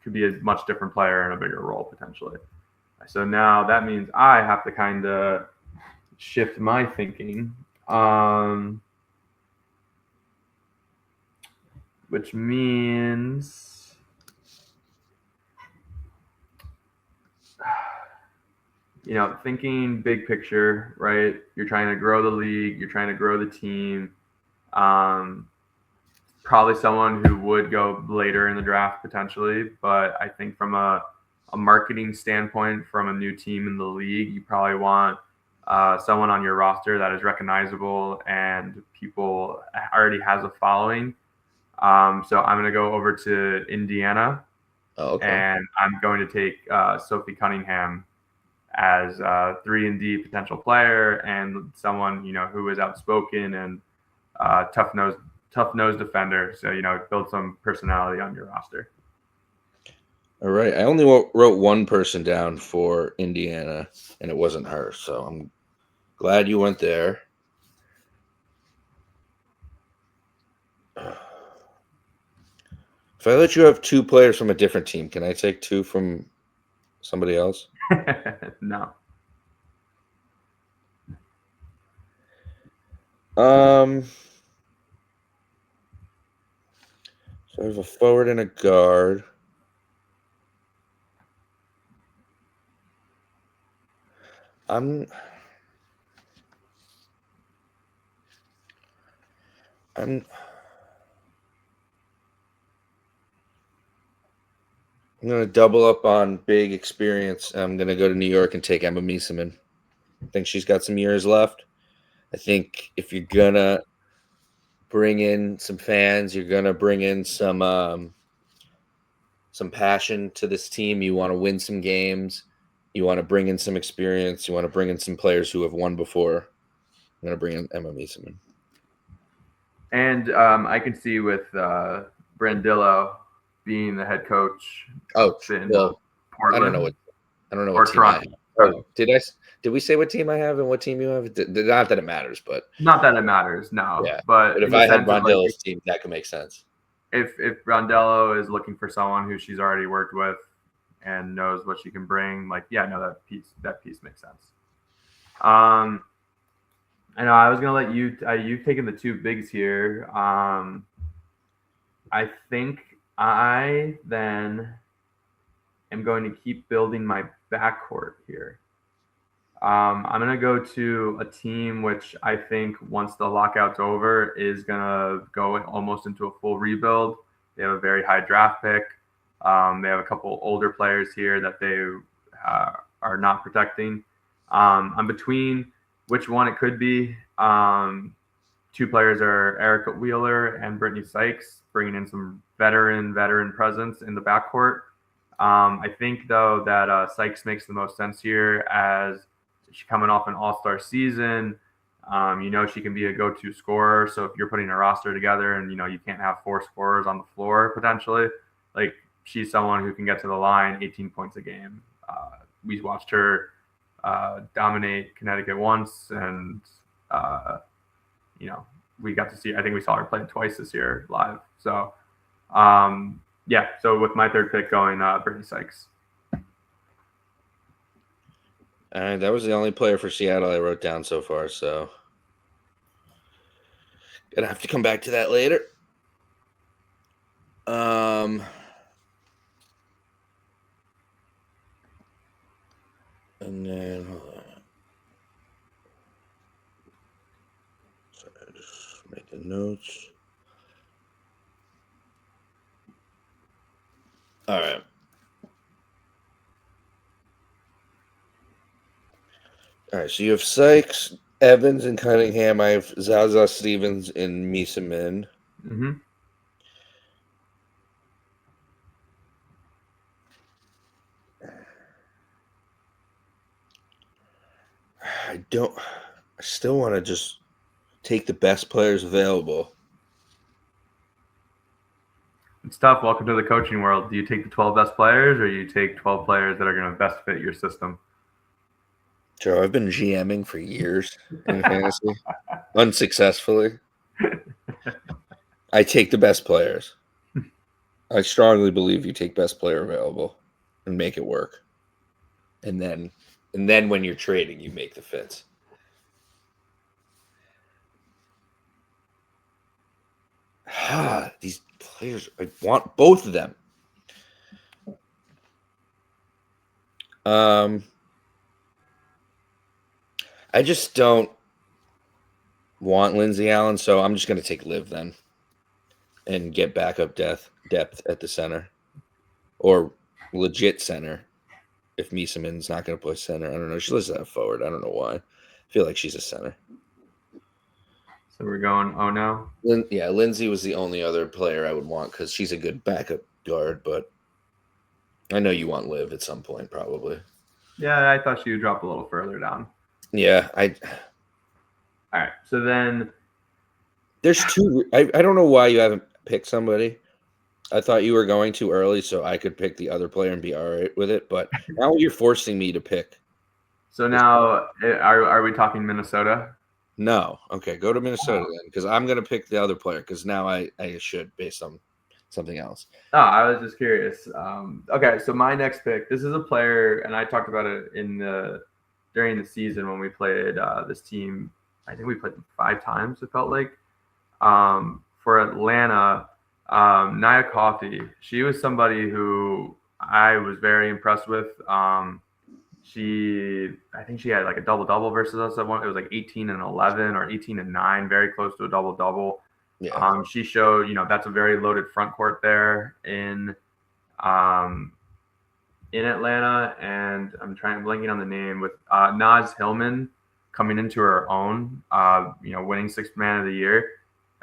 a much different player in a bigger role potentially. So now that means I have to kind of shift my thinking, which means thinking big picture, right? You're trying to grow the league, you're trying to grow the team. Probably someone who would go later in the draft potentially, but I think from a marketing standpoint, from a new team in the league, you probably want someone on your roster that is recognizable and people already has a following. So I'm going to go over to Indiana, and I'm going to take Sophie Cunningham as a 3-and-D potential player and someone who is outspoken and tough-nosed defender. So build some personality on your roster. All right. I only wrote one person down for Indiana, and it wasn't her. So I'm glad you went there. If I let you have two players from a different team, can I take two from somebody else? No. So I have a forward and a guard. I'm I'm I'm gonna double up on big experience. I'm gonna go to New York and take Emma Mieseman. I think she's got some years left. I think if you're gonna bring in some fans, you're gonna bring in some passion to this team. You want to win some games. You want to bring in some experience. You want to bring in some players who have won before. I'm gonna bring in Emma Mieseman. And I can see with Brandillo being the head coach. Oh, well, Portland. I don't know what team I have. Oh, did we say what team I have and what team you have? Not that it matters, but not that it matters. No. Yeah. But if I had Rondello's team, that could make sense. If Rondello is looking for someone who she's already worked with and knows what she can bring, like, yeah, no, that piece makes sense. I know I was gonna let you. You've taken the two bigs here. I think I then am going to keep building my backcourt here. I'm going to go to a team which I think once the lockout's over is going to go almost into a full rebuild. They have a very high draft pick. They have a couple older players here that they are not protecting. I'm between which one it could be. Two players are Erica Wheeler and Brittany Sykes, bringing in some veteran presence in the backcourt. I think, though, that Sykes makes the most sense here as she's coming off an all-star season. She can be a go-to scorer. So if you're putting a roster together and, you can't have four scorers on the floor potentially, like, she's someone who can get to the line 18 points a game. We watched her dominate Connecticut once, and, we got to see, I think we saw her play twice this year live. So, so with my third pick going, Brittany Sykes. That was the only player for Seattle I wrote down so far, so gonna have to come back to that later. And then hold on. Sorry, I just making notes. All right. All right, so you have Sykes, Evans, and Cunningham. I have Zaza Stevens and Mieseman. Mm-hmm. I still want to just take the best players available. It's tough. Welcome to the coaching world. Do you take the 12 best players, or you take 12 players that are going to best fit your system? Joe, I've been GMing for years in fantasy, unsuccessfully. I take the best players. I strongly believe you take best player available and make it work. And then when you're trading, you make the fits. These players, I want both of them. I just don't want Lindsay Allen, so I'm just going to take Liv then and get backup depth at the center or legit center if Mieseman's not going to play center. I don't know. She lists that forward. I don't know why. I feel like she's a center. So we're going, oh no? Lindsay was the only other player I would want because she's a good backup guard, but I know you want Liv at some point probably. Yeah, I thought she would drop a little further down. Yeah, All right, so then there's two. I don't know why you haven't picked somebody. I thought you were going too early so I could pick the other player and be all right with it, but now you're forcing me to pick. So now, are we talking Minnesota? No. Okay, go to Minnesota then, because I'm going to pick the other player because now I should based on something else. Oh, I was just curious. Okay, so my next pick. This is a player, and I talked about it during the season when we played this team. I think we played them 5 times. It felt like for Atlanta, Nia Coffey. She was somebody who I was very impressed with. I think she had like a double double versus us. It was like 18 and 11 or 18 and 9, very close to a double double. Yeah. She showed, that's a very loaded front court there in Atlanta, and blanking on the name with Naz Hillman coming into her own, winning 6th man of the year.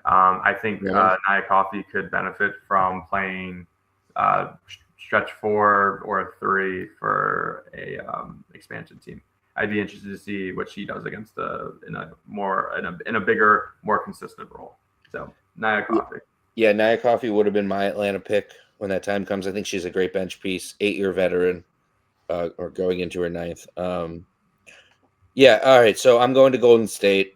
I think Nia Coffey could benefit from playing stretch 4 or 3 for a expansion team. I'd be interested to see what she does against in a bigger, more consistent role. So Nia Coffey. Yeah, Nia Coffey would have been my Atlanta pick when that time comes. I think she's a great bench piece, 8-year veteran, or going into her 9th. Yeah, all right. So I'm going to Golden State.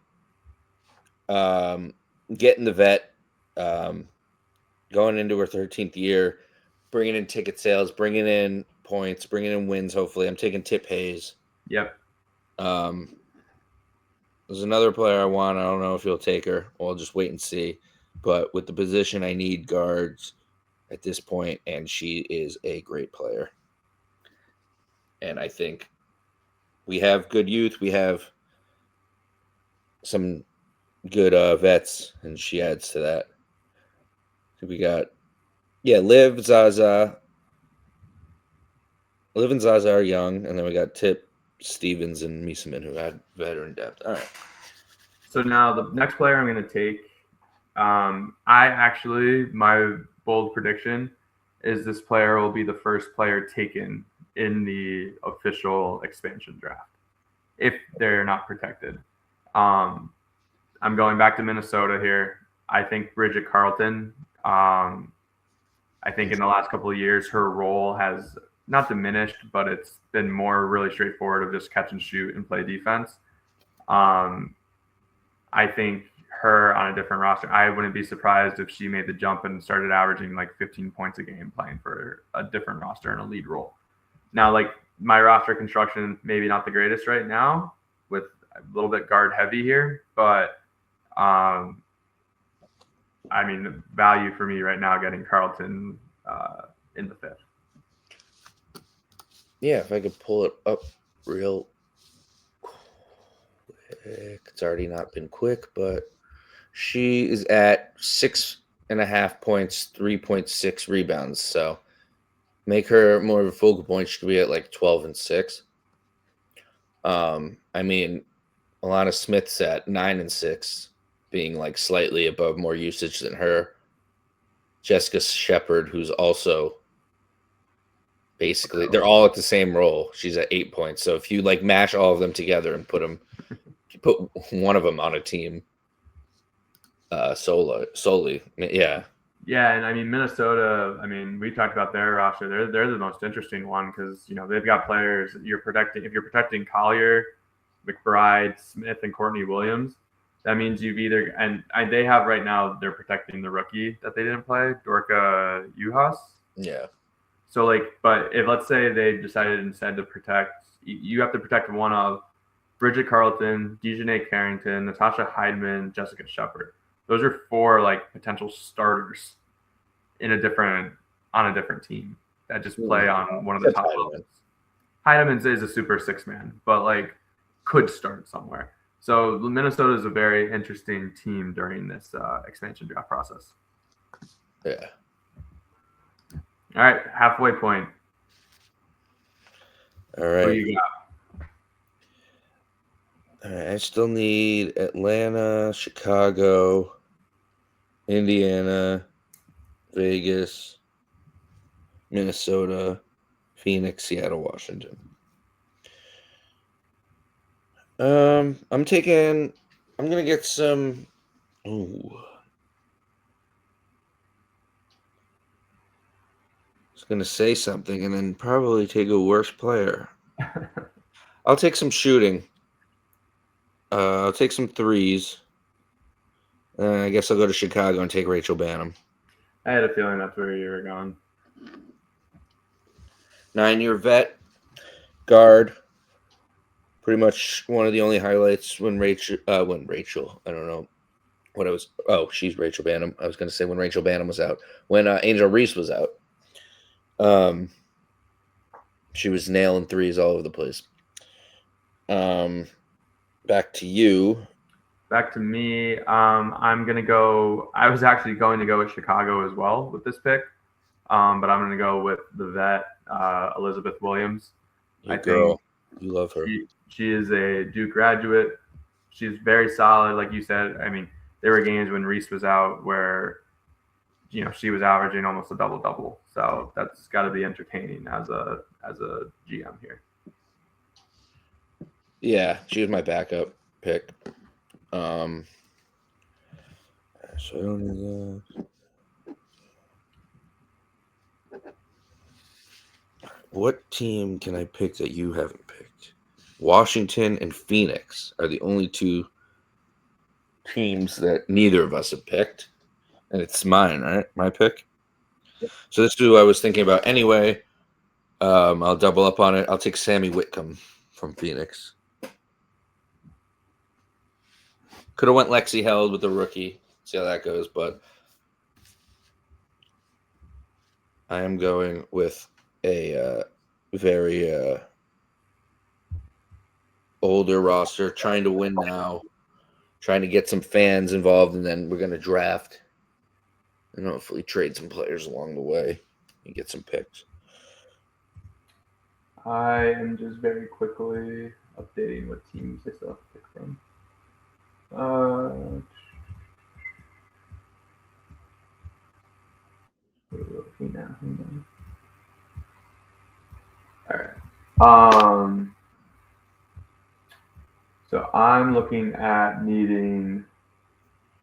Getting the vet, going into her 13th year, bringing in ticket sales, bringing in points, bringing in wins. Hopefully, I'm taking Tip Hayes. Yep. There's another player I want. I don't know if he'll take her. I'll just wait and see. But with the position, I need guards at this point, and she is a great player. And I think we have good youth. We have some good vets, and she adds to that. We got, Liv and Zaza are young, and then we got Tip, Stevens, and Misamin, who had veteran depth. All right. So now the next player I'm going to take, my bold prediction is this player will be the first player taken in the official expansion draft if they're not protected. I'm going back to Minnesota here. I think Bridget Carleton. I think in the last couple of years, her role has not diminished, but it's been more really straightforward of just catch and shoot and play defense. I think her on a different roster, I wouldn't be surprised if she made the jump and started averaging like 15 points a game playing for a different roster in a lead role. Now, like my roster construction, maybe not the greatest right now with a little bit guard heavy here, but the value for me right now getting Carleton in the 5th. Yeah, if I could pull it up real quick. It's already not been quick, but she is at 6.5 points, 3.6 rebounds. So make her more of a focal point. She could be at like 12 and 6. Alana Smith's at 9 and 6, being like slightly above more usage than her. Jessica Shepard, who's also basically, they're all at the same role. She's at 8 points. So if you like mash all of them together and put one of them on a team solely, yeah. Yeah, and Minnesota. We talked about their roster. They're the most interesting one because they've got players you're protecting. If you're protecting Collier, McBride, Smith, and Courtney Williams, that means you've either and they have right now they're protecting the rookie that they didn't play, Dorka Juhas. Yeah. So but if let's say they decided instead to protect, you have to protect one of Bridget Carleton, Dejanay Carrington, Natasha Heidman, Jessica Shepard. Those are 4 potential starters on a different team that just play on one of the top levels. Heidemann is a super 6-man, but could start somewhere. So Minnesota is a very interesting team during this expansion draft process. Yeah. All right, halfway point. All right. Who you got? All right, I still need Atlanta, Chicago, Indiana, Vegas, Minnesota, Phoenix, Seattle, Washington. I'm gonna get some. Ooh. was gonna say something and then probably take a worse player. I'll take some shooting. I'll take some threes. I guess I'll go to Chicago and take Rachel Banham. I had a feeling that's where you were going. 9-year vet, guard. Pretty much one of the only highlights when Rachel, I don't know what I was. Oh, she's Rachel Banham. I was going to say when Rachel Banham was out. When Angel Reese was out, she was nailing threes all over the place. Back to you. Back to me. I'm gonna go. I was actually going to go with Chicago as well with this pick, but I'm gonna go with the vet, Elizabeth Williams. Your girl, you love her. She is a Duke graduate. She's very solid, like you said. I mean, there were games when Reese was out where, she was averaging almost a double-double. So that's got to be entertaining as a GM here. Yeah, she was my backup pick. So I don't know that. What team can I pick that you haven't picked? Washington and Phoenix are the only two teams that neither of us have picked. And it's mine, right? My pick. So this is who I was thinking about anyway. I'll double up on it. I'll take Sammy Whitcomb from Phoenix. Could have went Lexi Held with the rookie. See how that goes, but I am going with a very older roster, trying to win now, trying to get some fans involved, and then we're going to draft and hopefully trade some players along the way and get some picks. I am just very quickly updating what teams I still have to pick from. All right. So I'm looking at needing.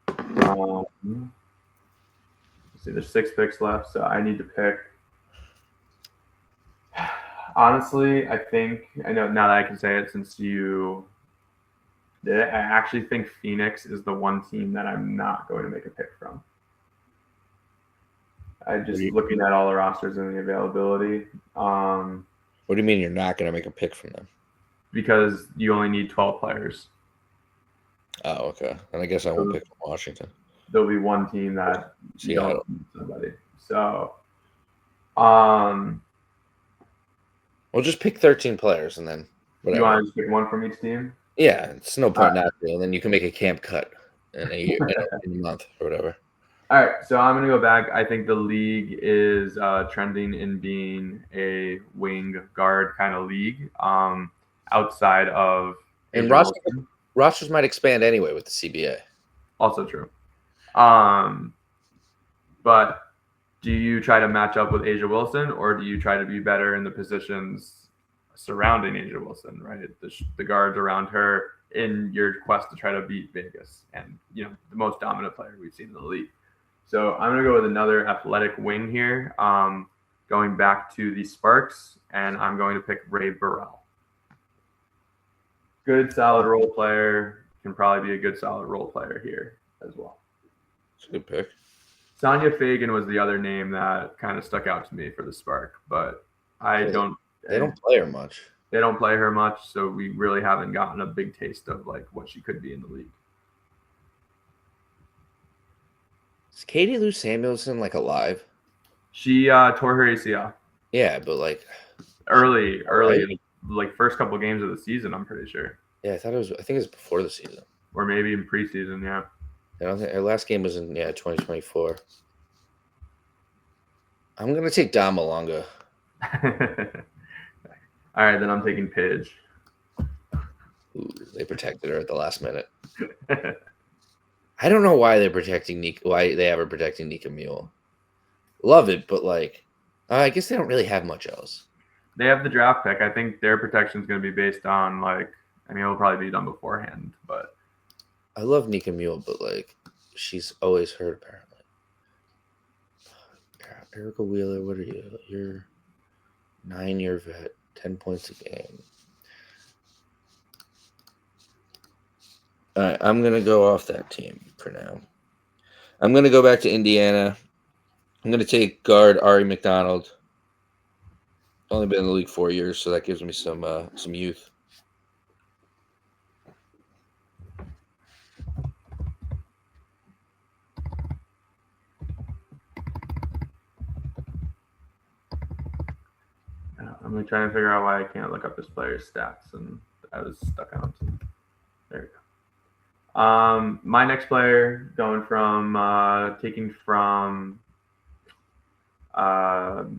Let's see, there's 6 picks left, so I need to pick. Honestly, I know now that I can say it since you did it, I actually think Phoenix is the one team that I'm not going to make a pick from. I just looking at all the rosters and the availability. What do you mean you're not going to make a pick from them? Because you only need 12 players. Oh, okay. And I guess I won't pick from Washington. There'll be one team that you don't need somebody. So, we'll just pick 13 players and then whatever. You want to just pick one from each team? Yeah, it's no point not to. And then you can make a camp cut in a year, in a month or whatever. All right, so I'm going to go back. I think the league is trending in being a wing guard kind of league outside of. And rosters might expand anyway with the CBA. Also true. But do you try to match up with Asia Wilson, or do you try to be better in the positions surrounding Asia Wilson, right? The guards around her in your quest to try to beat Vegas and, the most dominant player we've seen in the league. So I'm going to go with another athletic wing here, going back to the Sparks, and I'm going to pick Ray Burrell. Good, solid role player. Can probably be a good, solid role player here as well. It's a good pick. Sonia Fagan was the other name that kind of stuck out to me for the Spark, but They don't play her much. They don't play her much, so we really haven't gotten a big taste of what she could be in the league. Is Katie Lou Samuelson alive? She tore her ACL. Yeah, but early, first couple of games of the season, I'm pretty sure. Yeah, I think it was before the season, or maybe in preseason. Yeah. I don't think her last game was in 2024. I'm gonna take Dom Malonga. All right, then I'm taking Pidge. Ooh, they protected her at the last minute. I don't know why they're protecting why they ever protecting Nika Mule. Love it, but I guess they don't really have much else. They have the draft pick. I think their protection is going to be based on it'll probably be done beforehand, but I love Nika Mule, but she's always hurt apparently. Oh, crap. Erica Wheeler, what are you? You're 9-year vet, 10 points a game. All right, I'm going to go off that team for now. I'm going to go back to Indiana. I'm going to take guard Ari McDonald. Only been in the league 4 years, so that gives me some youth. I'm trying to figure out why I can't look up this player's stats, and I was stuck on it. There we go. My next player, going from taking from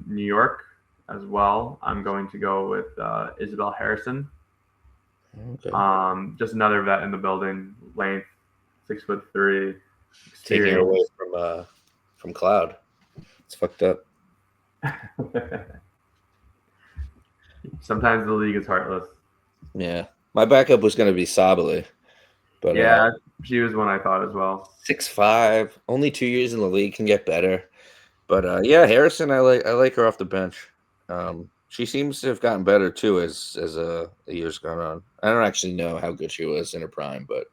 New York as well. I'm going to go with Isabel Harrison. Okay. Just another vet in the building. Length, 6'3". Taking her away from Cloud. It's fucked up. Sometimes the league is heartless. Yeah. My backup was going to be Sabali. But yeah, she was one I thought as well. 6'5", only 2 years in the league, can get better. But yeah, Harrison, I like her off the bench. She seems to have gotten better too as the years gone on. I don't actually know how good she was in her prime, but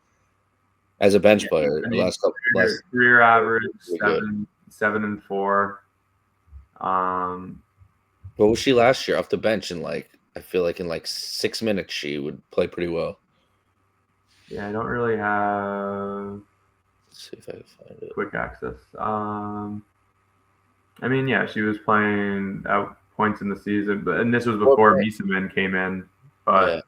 as a bench player, I mean, last career average 7-4. What was she last year off the bench? And I feel like in 6 minutes she would play pretty well. Yeah, I don't really have. Let's see if I can find it. Quick access. I mean, yeah, she was playing at points in the season, and this was before Mieseman came in. But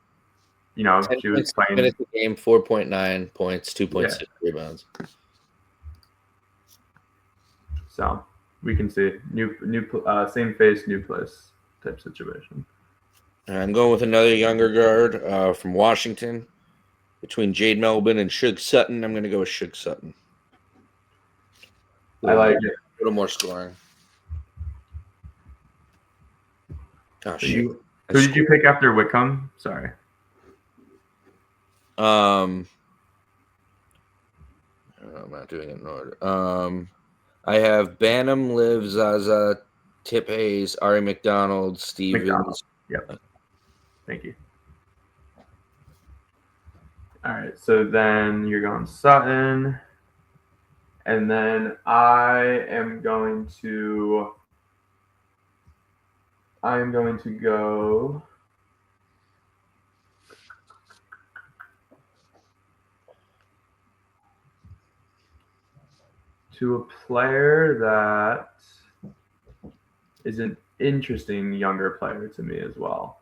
yeah. She was playing minutes a game, 4.9 points, 2.6 rebounds. So we can see new same face, new place type situation. I'm going with another younger guard from Washington. Between Jade Melvin and Shug Sutton, I'm going to go with Shug Sutton. I like it. A little more scoring. Oh, shit. Who did you pick after Wickham? Sorry. I'm not doing it in order. I have Banham, Liv, Zaza, Tip Hayes, Ari McDonald, Stevens. Yep. Thank you. All right, so then you're going Sutton, and then I am going to go to a player that is an interesting younger player to me as well.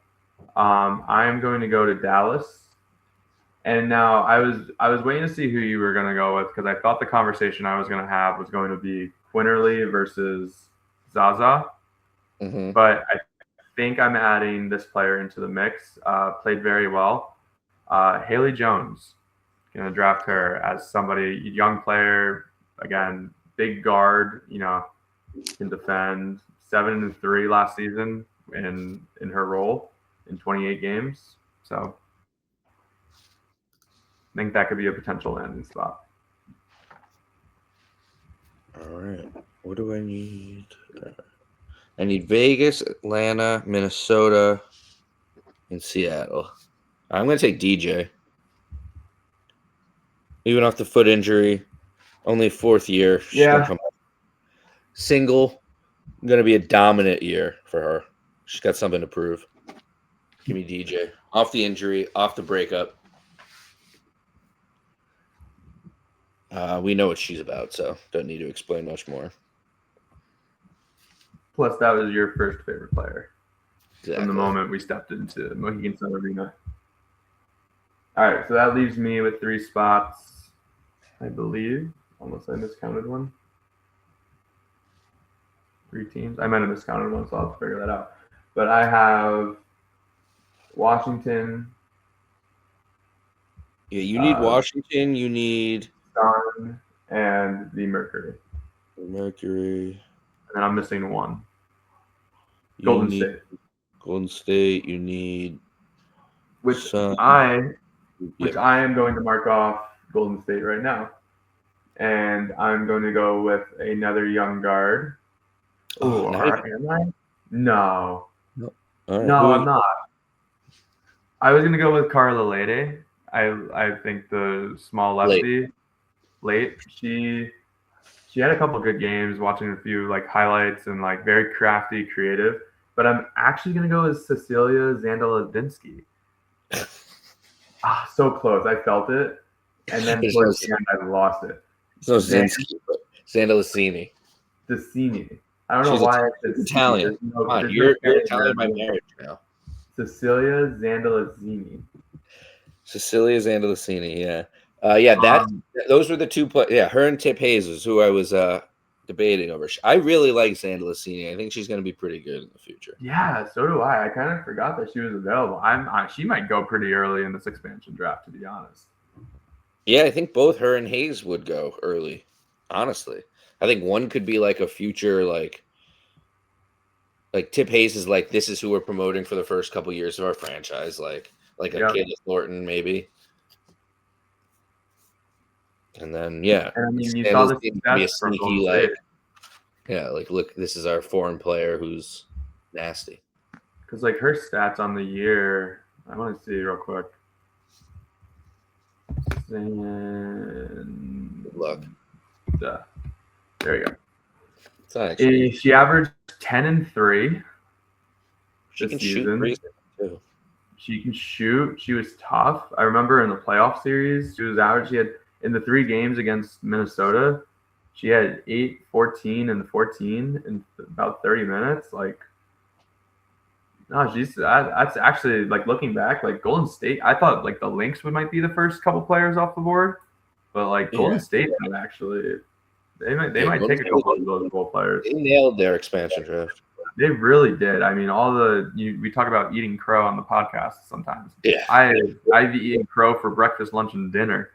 I am going to go to Dallas. And now I was waiting to see who you were going to go with because I thought the conversation I was going to have was going to be Quinterly versus Zaza. Mm-hmm. But I think I'm adding this player into the mix. Played very well. Haley Jones, going to draft her as somebody, young player, again, big guard, can defend. 7-3 last season in her role in 28 games. So I think that could be a potential landing spot. All right. What do I need? I need Vegas, Atlanta, Minnesota, and Seattle. I'm going to take DJ. Even off the foot injury, only 4th year. She's going to come up. Single, going to be a dominant year for her. She's got something to prove. Give me DJ. Off the injury, off the breakup. We know what she's about, so don't need to explain much more. Plus, that was your first favorite player. Exactly. From the moment we stepped into Mohegan Sun Arena. All right, so that leaves me with 3 spots, I believe, unless I miscounted one. 3 teams. I might have miscounted one, so I'll have to figure that out. But I have Washington. Yeah, you need Washington. You need Sun and the Mercury. Mercury. And then I'm missing one. Golden State. Golden State. You need Sun. I am going to mark off Golden State right now. And I'm going to go with another young guard. Oh, Now you- am I? No, no. All right. no, I'm not. I was gonna go with Carla Lede. I think the small lefty, late. She had a couple good games. Watching a few like highlights and like very crafty, creative. But I'm actually gonna go with Cecilia Zandaladinsky. So close. I felt it, and then There's towards no, the end, I lost it. there's no Zinski, but Zandalicini. Decini. I don't She's know why I said C. Italian. Come on, There's no you're K in Italian by there. marriage now. Cecilia Zandalazini. Cecilia Zandalicini, yeah. Yeah, those were the two yeah, her and Tip Hayes is who I was debating over. I really like Zandalicini. I think she's going to be pretty good in the future. Yeah, so do I. I kind of forgot that she was available. She might go pretty early in this expansion draft, to be honest. Yeah, I think both her and Hayes would go early. Honestly, I think one could be like a future like Tip Hayes is like, this is who we're promoting for the first couple years of our franchise, like a Kayla Thornton maybe. And then yeah, and I mean, you saw this be a from sneaky like, yeah, like look, this is our foreign player who's nasty. Because like her stats on the year, I want to see real quick. Good luck. There you go. She She averaged 10-3. can shoot threes too. She can shoot. She was tough. I remember in the playoff series, she was average. She had in the 3 games against Minnesota, she had 8, 14, and 14 in about 30 minutes. Like, no, that's actually like looking back, like Golden State. I thought like the Lynx might be the first couple players off the board, but like Golden State actually. They might take a couple of those role players. They nailed their expansion draft. They really did. I mean, we talk about eating crow on the podcast sometimes. Yeah, I've eaten crow for breakfast, lunch, and dinner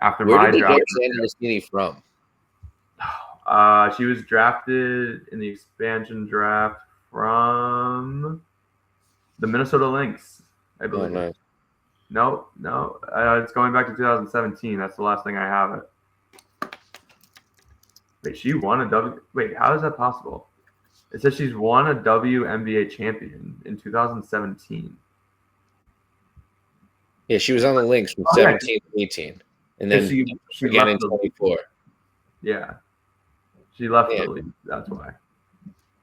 after Where my did they draft. get Zandalicini from? She was drafted in the expansion draft from the Minnesota Lynx, I believe. Oh, nice. No, it's going back to 2017. That's the last thing I have it. Wait, she won a W. Wait, how is that possible? It says she's won a WNBA champion in 2017. Yeah, she was on the Lynx from 17 to 18. And then she again left in 24. Yeah. She left the league. That's why.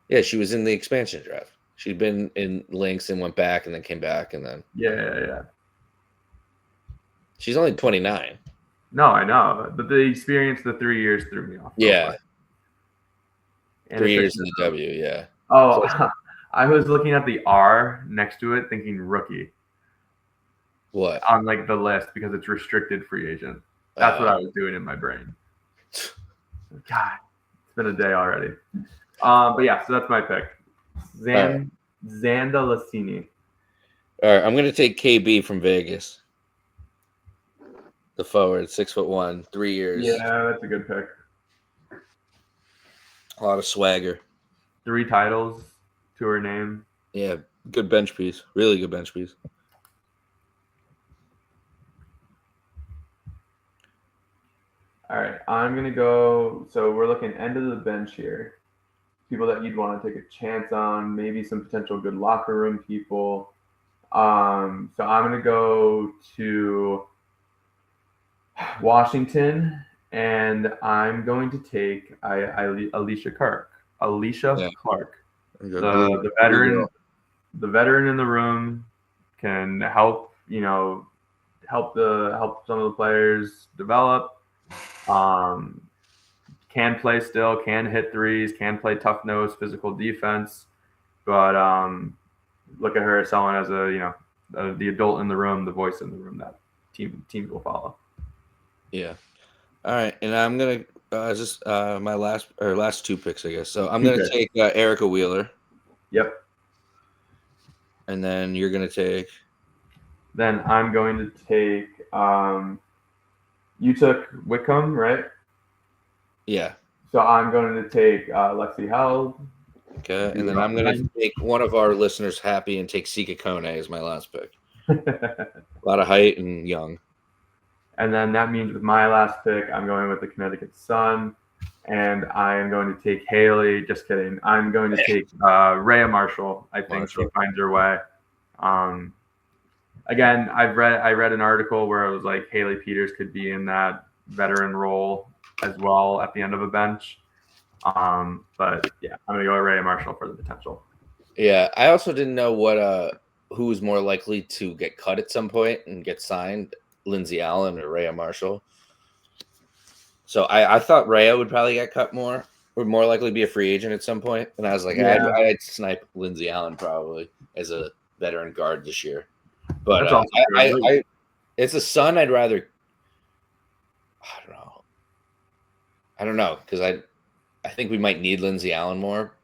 Yeah, she was in the expansion draft. She'd been in Lynx and went back and then came back and then. Yeah. She's only 29. No, I know. But the experience, the 3 years threw me off. Yeah. And 3 years in the W, yeah. Oh, I was looking at the R next to it thinking rookie. What? On like the list because it's restricted free agent. That's what I was doing in my brain. God, it's been a day already. But yeah, so that's my pick. Zandalicini. All right, I'm going to take KB from Vegas. The forward, 6'1", 3 years. Yeah, that's a good pick. A lot of swagger. 3 titles to her name. Yeah, good bench piece. Really good bench piece. All right, I'm going to go. So we're looking end of the bench here. People that you'd want to take a chance on, maybe some potential good locker room people. So I'm going to go to Washington, and I'm going to take Alicia Clark. Clark, the veteran in the room, can help help some of the players develop. Can play still, can hit threes, can play tough nose, physical defense, but look at her as someone as the adult in the room, the voice in the room that teams will follow. Yeah. All right, and I'm gonna just my last 2 picks, I guess. So I'm gonna take Erica Wheeler. Yep. And then you're gonna take. Then I'm going to take. You took Wickham, right? Yeah. So I'm going to take Lexi Held. Okay, and then I'm going to make one of our listeners happy and take Sika Kone as my last pick. A lot of height and young. And then that means with my last pick, I'm going with the Connecticut Sun. And I am going to take Haley. Just kidding. I'm going to take Rhea Marshall. I think she finds her way. Again, I read an article where it was like Haley Peters could be in that veteran role as well at the end of a bench. But yeah, I'm gonna go with Rhea Marshall for the potential. Yeah, I also didn't know who was more likely to get cut at some point and get signed, Lindsay Allen or Rhea Marshall. So I thought Rhea would probably get cut more, would more likely be a free agent at some point. And I was like, Yeah. I'd snipe Lindsay Allen probably as a veteran guard this year. But That's also true. it's a Sun. I'd rather. I don't know because I think we might need Lindsay Allen more,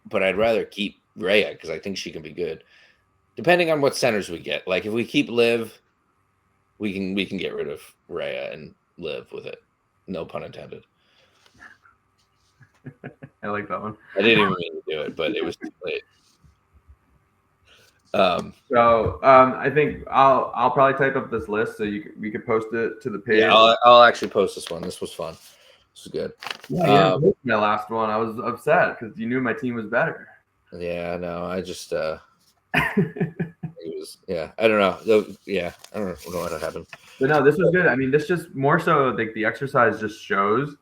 but I'd rather keep Rhea because I think she can be good. Depending on what centers we get, like if we keep Liv, we can get rid of Rhea and live with it. No pun intended. I like that one. I didn't even mean to do it, but it was too late. I think I'll probably type up this list so we could post it to the page. Yeah, I'll actually post this one. This was fun. This was good. Yeah, my last one. I was upset because you knew my team was better. Yeah, no, I just it was I don't know. Yeah, I don't know what happened. But no, this was good. I mean, this just more so like the exercise just shows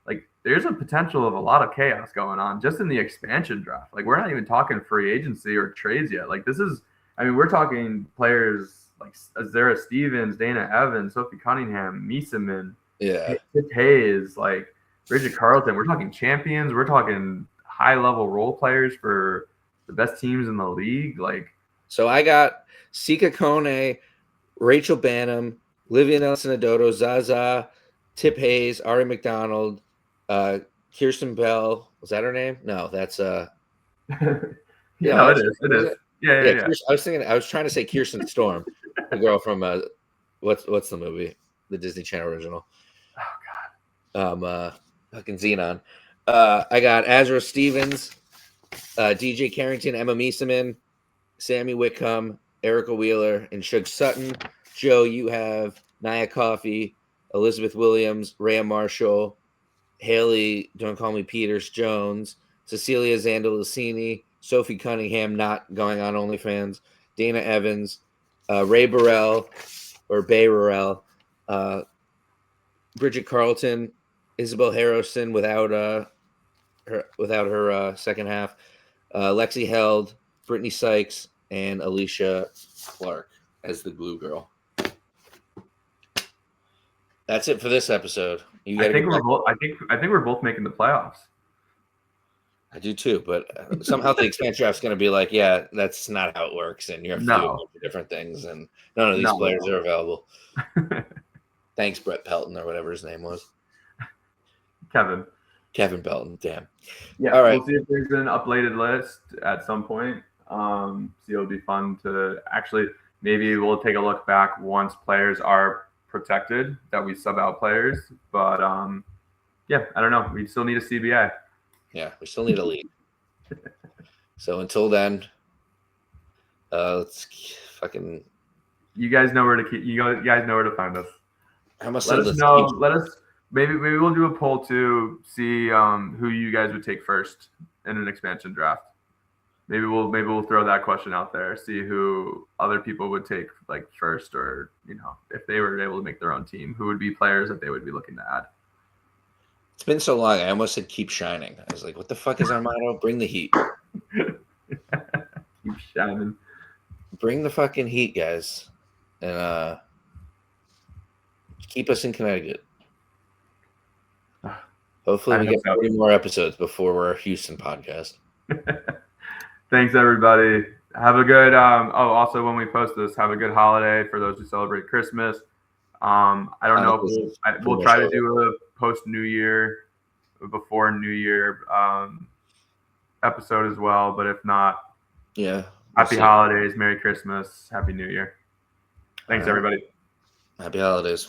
like there's a potential of a lot of chaos going on just in the expansion draft. Like we're not even talking free agency or trades yet. Like this is, I mean, we're talking players like Azara Stevens, Dana Evans, Sophie Cunningham, Mieseman, Tip Hayes, like Bridget Carlton. We're talking champions. We're talking high level role players for the best teams in the league. Like, so I got Sika Kone, Rachel Banham, Livia Nelson-Adodo, Zaza, Tip Hayes, Ari McDonald, Kirsten Bell. Was that her name? No, that's it is. It is. Yeah. I was trying to say Kirsten Storm, the girl from what's the movie? The Disney Channel original. Oh God. Fucking Xenon. I got Azra Stevens, DJ Carrington, Emma Mieseman, Sammy Whitcomb, Erica Wheeler, and Shug Sutton. Joe, you have Nia Coffey, Elizabeth Williams, Rhea Marshall, Haley, don't call me Peters Jones, Cecilia Zandalicini, Sophie Cunningham, not going on OnlyFans, Dana Evans, Ray Burrell, or Bay Burrell, Bridget Carlton, Isabel Harrison without her second half, Lexi Held, Brittany Sykes, and Alicia Clark as the glue girl. That's it for this episode. I think we're both making the playoffs. I do too, but somehow the expansion draft's going to be like, yeah, that's not how it works, and you have to do a bunch of different things, and none of these players are available. Thanks, Brett Pelton or whatever his name was. Kevin Pelton. Damn. Yeah. All right. We'll see if there's an updated list at some point. See, it'll be fun to actually maybe we'll take a look back once players are protected that we sub out players. But yeah, I don't know. We still need a CBA. Yeah, we still need a league. So until then, let's fucking. You guys know where to keep. You guys know where to find us. Let us know. Let us. Maybe we'll do a poll to see who you guys would take first in an expansion draft. Maybe we'll throw that question out there. See who other people would take like first, or if they were able to make their own team, who would be players that they would be looking to add. It's been so long. I almost said keep shining. I was like, what the fuck is our motto? Bring the heat. Keep shining. Bring the fucking heat, guys. And keep us in Connecticut. Hopefully we get 40 more episodes before we're a Houston podcast. Thanks, everybody. Have a good also when we post this, have a good holiday for those who celebrate Christmas. I don't know if we'll try to do a post New Year, before New Year episode as well. But if not, happy holidays, Merry Christmas, Happy New Year. Thanks, everybody. Happy holidays.